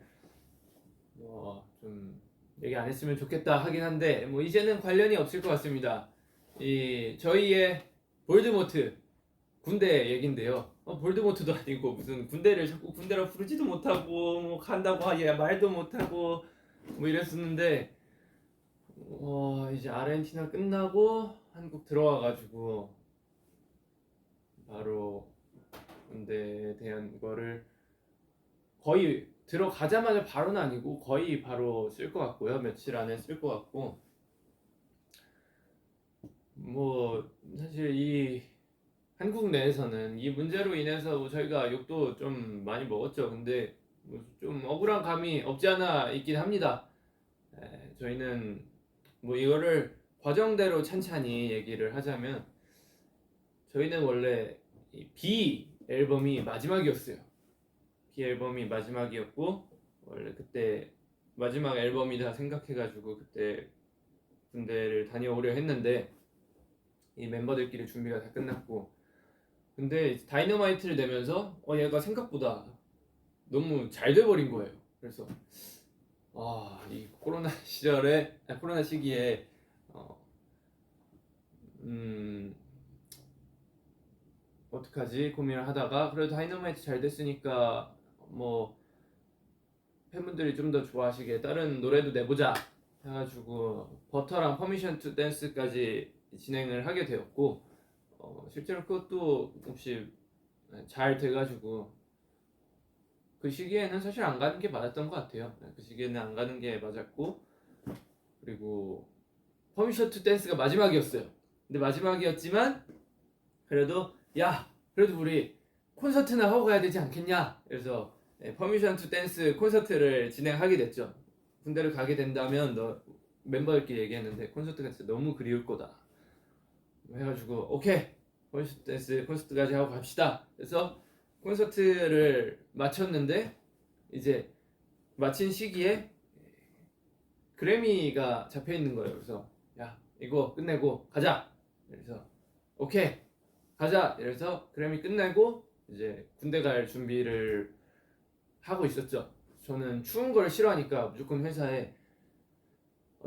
좀 얘기 안 했으면 좋겠다 하긴 한데 이제는 관련이 없을 것 같습니다. 저희의 볼드모트 군대 얘긴데요. 볼드모트도 아니고 무슨 군대를 자꾸 군대라 부르지도 못하고 간다고 말도 못하고 이랬었는데 이제 아르헨티나 끝나고 한국 들어와가지고 바로 군대에 대한 거를 거의 들어가자마자 바로는 아니고 거의 바로 쓸 것 같고요. 며칠 안에 쓸 것 같고 사실 이 한국 내에서는 이 문제로 인해서 저희가 욕도 좀 많이 먹었죠. 근데 좀 억울한 감이 없지 않아 있긴 합니다. 저희는 이거를 과정대로 찬찬히 얘기를 하자면 저희는 원래 B 앨범이 마지막이었어요. B 앨범이 마지막이었고 원래 그때 마지막 앨범이다 생각해가지고 그때 군대를 다녀오려 했는데 이 멤버들끼리 준비가 다 끝났고 근데 다이너마이트를 내면서 얘가 생각보다 너무 잘 돼버린 거예요. 그래서 이 코로나 시기에 어떡하지 고민을 하다가 그래도 다이너마이트 잘 됐으니까 팬분들이 좀 더 좋아하시게 다른 노래도 내보자 해가지고 버터랑 퍼미션 투 댄스까지 진행을 하게 되었고 실제로 그것도 혹시 잘 돼가지고 그 시기에는 사실 안 가는 게 맞았던 것 같아요. 그 시기에는 안 가는 게 맞았고 그리고 퍼미션 투 댄스가 마지막이었어요. 근데 마지막이었지만 그래도 그래도 우리 콘서트나 하고 가야 되지 않겠냐. 그래서 퍼미션 투 댄스 콘서트를 진행하게 됐죠. 군대를 가게 된다면 너 멤버들끼리 얘기했는데 콘서트가 진짜 너무 그리울 거다 해가지고 오케이 퍼미션 투 댄스 콘서트까지 하고 갑시다. 그래서 콘서트를 마쳤는데 이제 마친 시기에 그래미가 잡혀 있는 거예요. 그래서 야 이거 끝내고 가자. 그래서 오케이 가자. 이래서 그래미 끝내고 이제 군대 갈 준비를 하고 있었죠. 저는 추운 걸 싫어하니까 무조건 회사에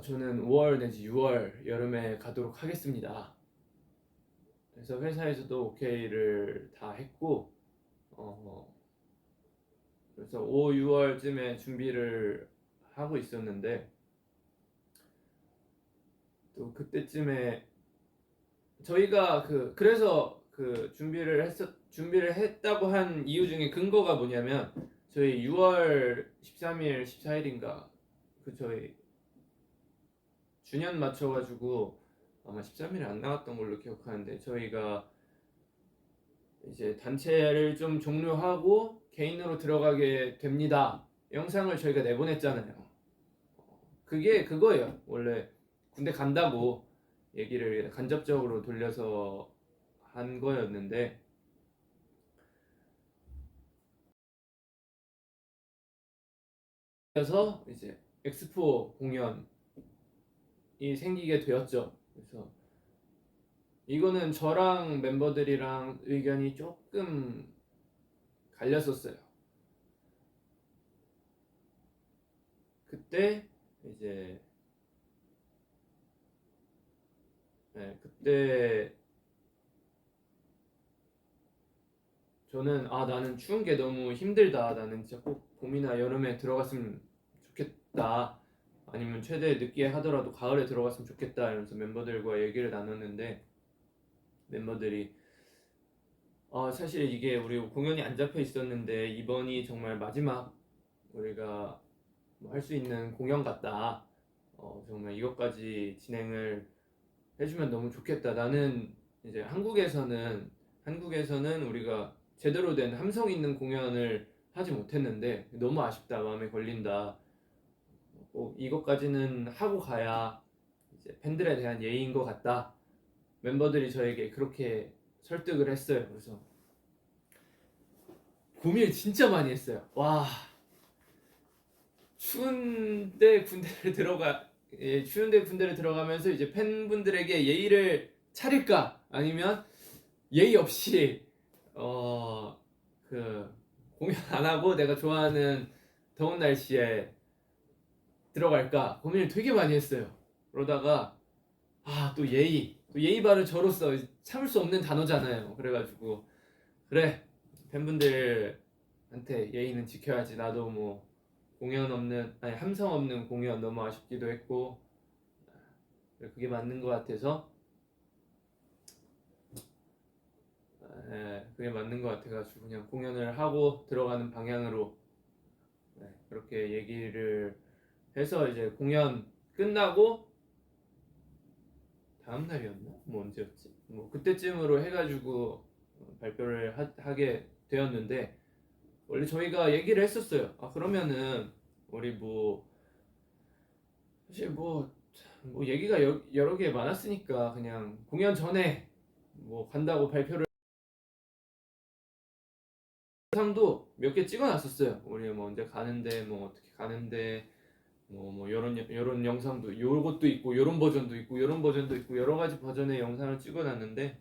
저는 5월 내지 6월 여름에 가도록 하겠습니다. 그래서 회사에서도 오케이를 다 했고 그래서 5, 6월쯤에 준비를 하고 있었는데 또 그때쯤에 저희가 그래서 준비를 했다고 한 이유 중에 근거가 뭐냐면 저희 6월 13일, 14일인가 저희 주년 맞춰가지고 아마 13일에 안 나왔던 걸로 기억하는데 저희가 이제 단체를 좀 종료하고 개인으로 들어가게 됩니다. 영상을 저희가 내보냈잖아요. 그게 그거예요. 원래 군대 간다고 얘기를 간접적으로 돌려서 한 거였는데 그래서 이제 엑스포 공연이 생기게 되었죠. 그래서 이거는 저랑 멤버들이랑 의견이 조금 갈렸었어요. 그때 이제 그때 저는 나는 추운 게 너무 힘들다. 나는 진짜 꼭 봄이나 여름에 들어갔으면 좋겠다. 아니면 최대 늦게 하더라도 가을에 들어갔으면 좋겠다. 이러면서 멤버들과 얘기를 나눴는데 멤버들이 사실 이게 우리 공연이 안 잡혀 있었는데 이번이 정말 마지막 우리가 할 수 있는 공연 같다. 정말 이것까지 진행을 해주면 너무 좋겠다. 나는 이제 한국에서는 우리가 제대로 된 함성 있는 공연을 하지 못했는데 너무 아쉽다. 마음에 걸린다. 이것까지는 하고 가야 이제 팬들에 대한 예의인 것 같다. 멤버들이 저에게 그렇게 설득을 했어요. 그래서 고민을 진짜 많이 했어요. 와, 추운데 군대를 들어가면서 이제 팬분들에게 예의를 차릴까? 아니면 예의 없이 공연 안 하고 내가 좋아하는 더운 날씨에 들어갈까 고민을 되게 많이 했어요. 그러다가 또 예의 바른 저로서 참을 수 없는 단어잖아요. 그래가지고 그래 팬분들한테 예의는 지켜야지. 나도 뭐 함성 없는 공연 너무 아쉽기도 했고 그게 맞는 것 같아서 그게 맞는 것 같아가지고 그냥 공연을 하고 들어가는 방향으로 그렇게 얘기를 해서 이제 공연 끝나고 다음 날이었나? 뭐 언제였지? 뭐 그때쯤으로 해가지고 발표를 하게 되었는데 원래 저희가 얘기를 했었어요. 그러면은 우리 사실 얘기가 여러 개 많았으니까 그냥 공연 전에 간다고 발표를 영상도 몇 개 찍어놨었어요. 우리 언제 가는데 어떻게 가는데 요런 영상도 요것도 있고 요런 버전도 있고 요런 버전도 있고 여러 가지 버전의 영상을 찍어놨는데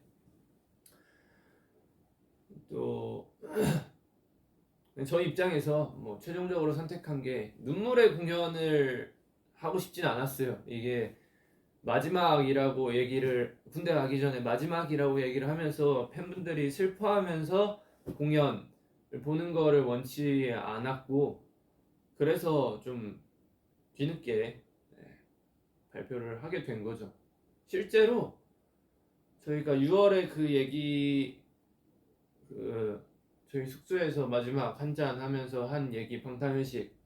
또 저희 입장에서 최종적으로 선택한 게 눈물의 공연을 하고 싶진 않았어요. 이게 마지막이라고 군대 가기 전에 마지막이라고 얘기를 하면서 팬분들이 슬퍼하면서 공연을 보는 거를 원치 않았고 그래서 좀 뒤늦게 발표를 하게 된 거죠. 실제로 저희가 6월에 저희 숙소에서 마지막 한잔 하면서 한 얘기 방탄회식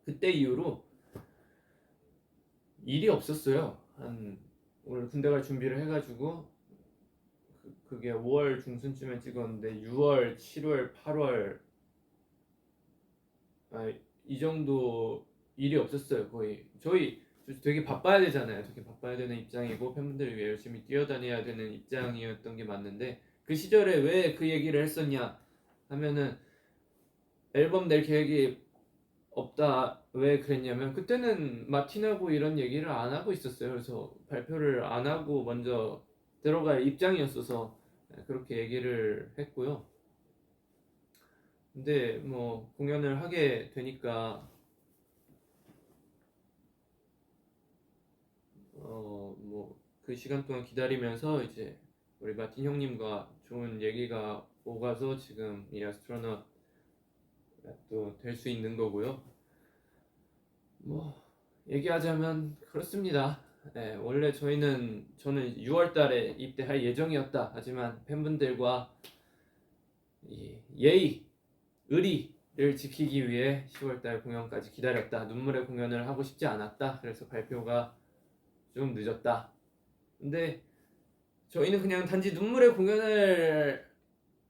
그때 이후로 일이 없었어요. 오늘 군대 갈 준비를 해가지고 그게 5월 중순쯤에 찍었는데 6월, 7월, 8월 이 정도 일이 없었어요. 거의 저희 되게 바빠야 되잖아요. 되게 바빠야 되는 입장이고 팬분들을 위해 열심히 뛰어다녀야 되는 입장이었던 게 맞는데 그 시절에 왜 그 얘기를 했었냐 하면은 앨범 낼 계획이 없다. 왜 그랬냐면 그때는 마틴하고 이런 얘기를 안 하고 있었어요. 그래서 발표를 안 하고 먼저 들어갈 입장이었어서 그렇게 얘기를 했고요. 근데 뭐 공연을 하게 되니까 뭐 그 시간 동안 기다리면서 이제 우리 마틴 형님과 좋은 얘기가 오가서 지금 이 아스트로넛 또 될 수 있는 거고요. 뭐 얘기하자면 그렇습니다. 네, 원래 저는 6월 달에 입대할 예정이었다. 하지만 팬분들과 이 예의, 의리를 지키기 위해 10월 달 공연까지 기다렸다. 눈물의 공연을 하고 싶지 않았다. 그래서 발표가 좀 늦었다. 근데 저희는 그냥 단지 눈물의 공연을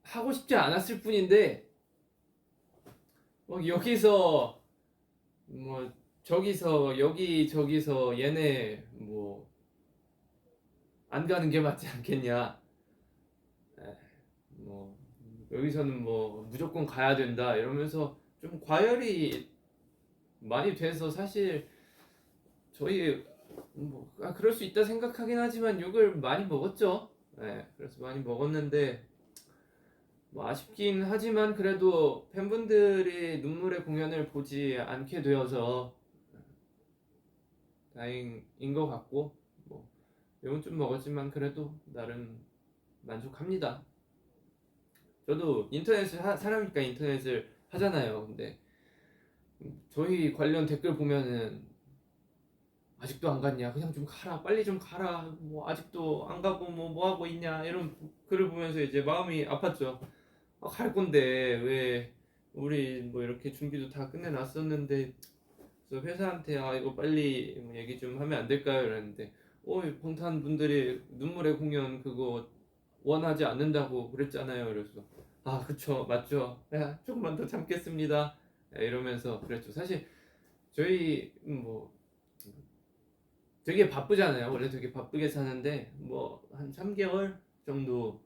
하고 싶지 않았을 뿐인데 여기서 뭐 저기서 여기 저기서 얘네 뭐 안 가는 게 맞지 않겠냐. 뭐 여기서는 뭐 무조건 가야 된다 이러면서 좀 과열이 많이 돼서 사실 저희 그럴 수 있다 생각하긴 하지만 욕을 많이 먹었죠. 그래서 많이 먹었는데 뭐 아쉽긴 하지만 그래도 팬분들이 눈물의 공연을 보지 않게 되어서 다행인 것 같고 뭐 욕은 좀 먹었지만 그래도 나름 만족합니다. 저도 사람이니까 인터넷을 하잖아요. 근데 저희 관련 댓글 보면은 아직도 안 갔냐? 그냥 좀 가라. 빨리 좀 가라. 뭐 아직도 안 가고 뭐 하고 있냐? 이런 글을 보면서 이제 마음이 아팠죠. 갈 건데 왜 우리 뭐 이렇게 준비도 다 끝내놨었는데 그래서 회사한테 이거 빨리 뭐 얘기 좀 하면 안 될까요? 이랬는데 방탄 분들이 눈물의 공연 그거 원하지 않는다고 그랬잖아요. 그래서 그쵸 맞죠. 야, 조금만 더 참겠습니다. 이러면서 그랬죠. 사실 저희 뭐 되게 바쁘잖아요. 원래 되게 바쁘게 사는데 뭐 한 3개월 정도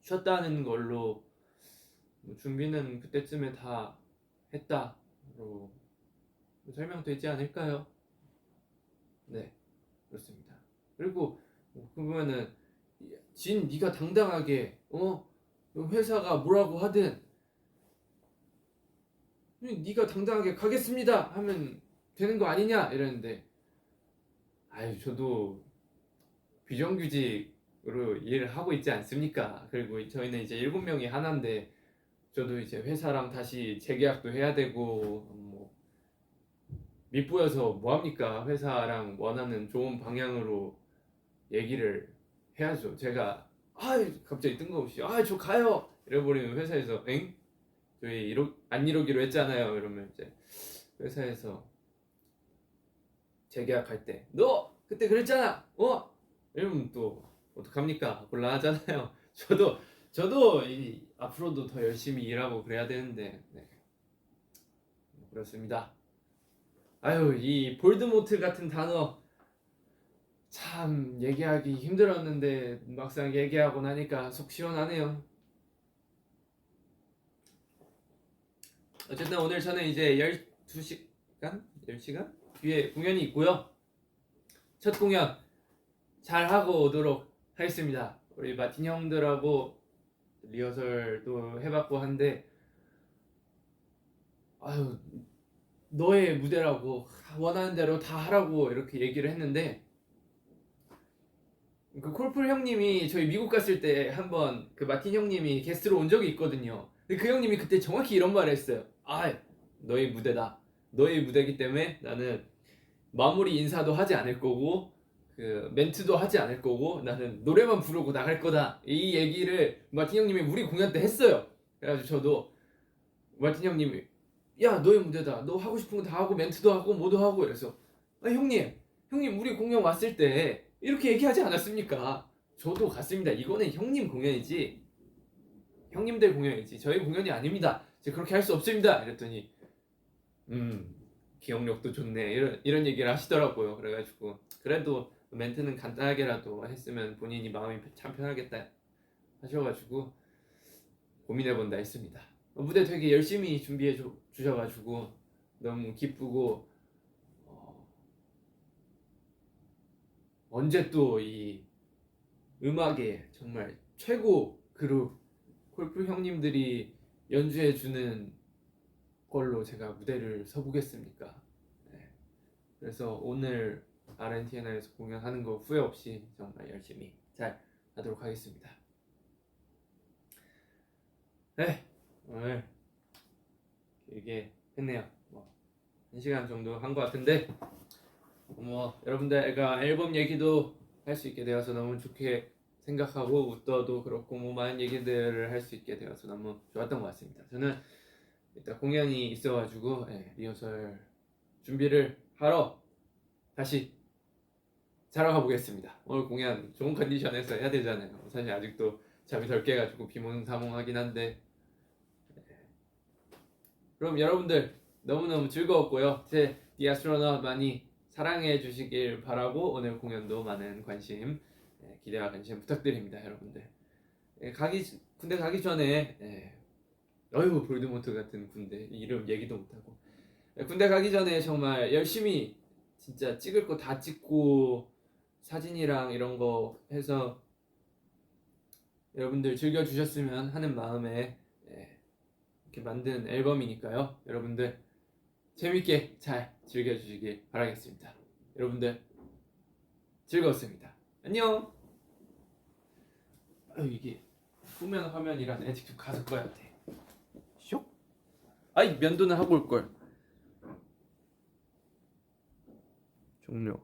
쉬었다는 걸로 뭐 준비는 그때쯤에 다 했다로 설명되지 않을까요? 네, 그렇습니다. 그리고 그러면은 네가 당당하게 회사가 뭐라고 하든 네가 당당하게 가겠습니다 하면 되는 거 아니냐 이랬는데 저도 비정규직으로 일을 하고 있지 않습니까? 그리고 저희는 이제 7명이 하나인데 저도 이제 회사랑 다시 재계약도 해야 되고 뭐 밑보여서 뭐합니까? 회사랑 원하는 좋은 방향으로 얘기를 해야죠. 제가 갑자기 뜬금없이 저 가요! 이래버리면 회사에서 엥? 저희 안 이러기로 했잖아요. 이러면 이제 회사에서 재계약할 때 너 그때 그랬잖아! 이러면 또 어떡합니까? 곤란하잖아요. 저도 앞으로도 더 열심히 일하고 그래야 되는데 네. 그렇습니다. 이 볼드모트 같은 단어 참 얘기하기 힘들었는데 막상 얘기하고 나니까 속 시원하네요. 어쨌든 오늘 저는 이제 12시간? 10시간? 뒤에 공연이 있고요. 첫 공연 잘 하고 오도록 하겠습니다. 우리 마틴 형들하고 리허설도 해봤고 한데 너의 무대라고 원하는 대로 다 하라고 이렇게 얘기를 했는데 그 콜풀 형님이 저희 미국 갔을 때 한번 그 마틴 형님이 게스트로 온 적이 있거든요. 근데 그 형님이 그때 정확히 이런 말을 했어요. 너의 무대다. 너의 무대이기 때문에 나는 마무리 인사도 하지 않을 거고 그 멘트도 하지 않을 거고 나는 노래만 부르고 나갈 거다. 이 얘기를 마틴 형님이 우리 공연 때 했어요. 그래가지고 저도 마틴 형님이 야 너의 무대다. 너 하고 싶은 거 다 하고 멘트도 하고 뭐도 하고 이래서 형님 우리 공연 왔을 때 이렇게 얘기하지 않았습니까? 저도 같습니다. 이거는 형님 공연이지 형님들 공연이지 저희 공연이 아닙니다. 제가 그렇게 할 수 없습니다. 이랬더니 기억력도 좋네 이런 얘기를 하시더라고요. 그래가지고 그래도 멘트는 간단하게라도 했으면 본인이 마음이 참 편하겠다 하셔가지고 고민해본다 했습니다. 무대 되게 열심히 준비해 주셔가지고 너무 기쁘고 언제 또 이 음악의 정말 최고 그룹 콜프 형님들이 연주해주는 걸로 제가 무대를 서보겠습니까? 네. 그래서 오늘 아르헨티나에서 공연하는 거 후회 없이 정말 열심히 잘 하도록 하겠습니다. 네, 오늘 길게 했네요. 1시간 정도 한 것 같은데 여러분들과 앨범 얘기도 할 수 있게 되어서 너무 좋게 생각하고 웃더도 그렇고 많은 얘기들을 할 수 있게 되어서 너무 좋았던 것 같습니다. 저는 일단 공연이 있어가지고 리허설 준비를 하러 다시 자러 가보겠습니다. 오늘 공연 좋은 컨디션에서 해야 되잖아요. 사실 아직도 잠이 덜 깨가지고 비몽사몽하긴 한데 그럼 여러분들 너무너무 즐거웠고요. 제 디아스트로넛 많이 사랑해 주시길 바라고 오늘 공연도 많은 관심 기대와 관심 부탁드립니다. 여러분들 군대 가기 전에 어휴 볼드모트 같은 군대 이름 얘기도 못하고 군대 가기 전에 정말 열심히 진짜 찍을 거 다 찍고 사진이랑 이런 거 해서 여러분들 즐겨주셨으면 하는 마음에 이렇게 만든 앨범이니까요. 여러분들 재밌게 잘 즐겨주시길 바라겠습니다. 여러분들 즐거웠습니다. 안녕. 이게 후면 화면이라네. 직접 가서 꺼야 돼. 쇽. 아이 면도는 하고 올 걸. 종료.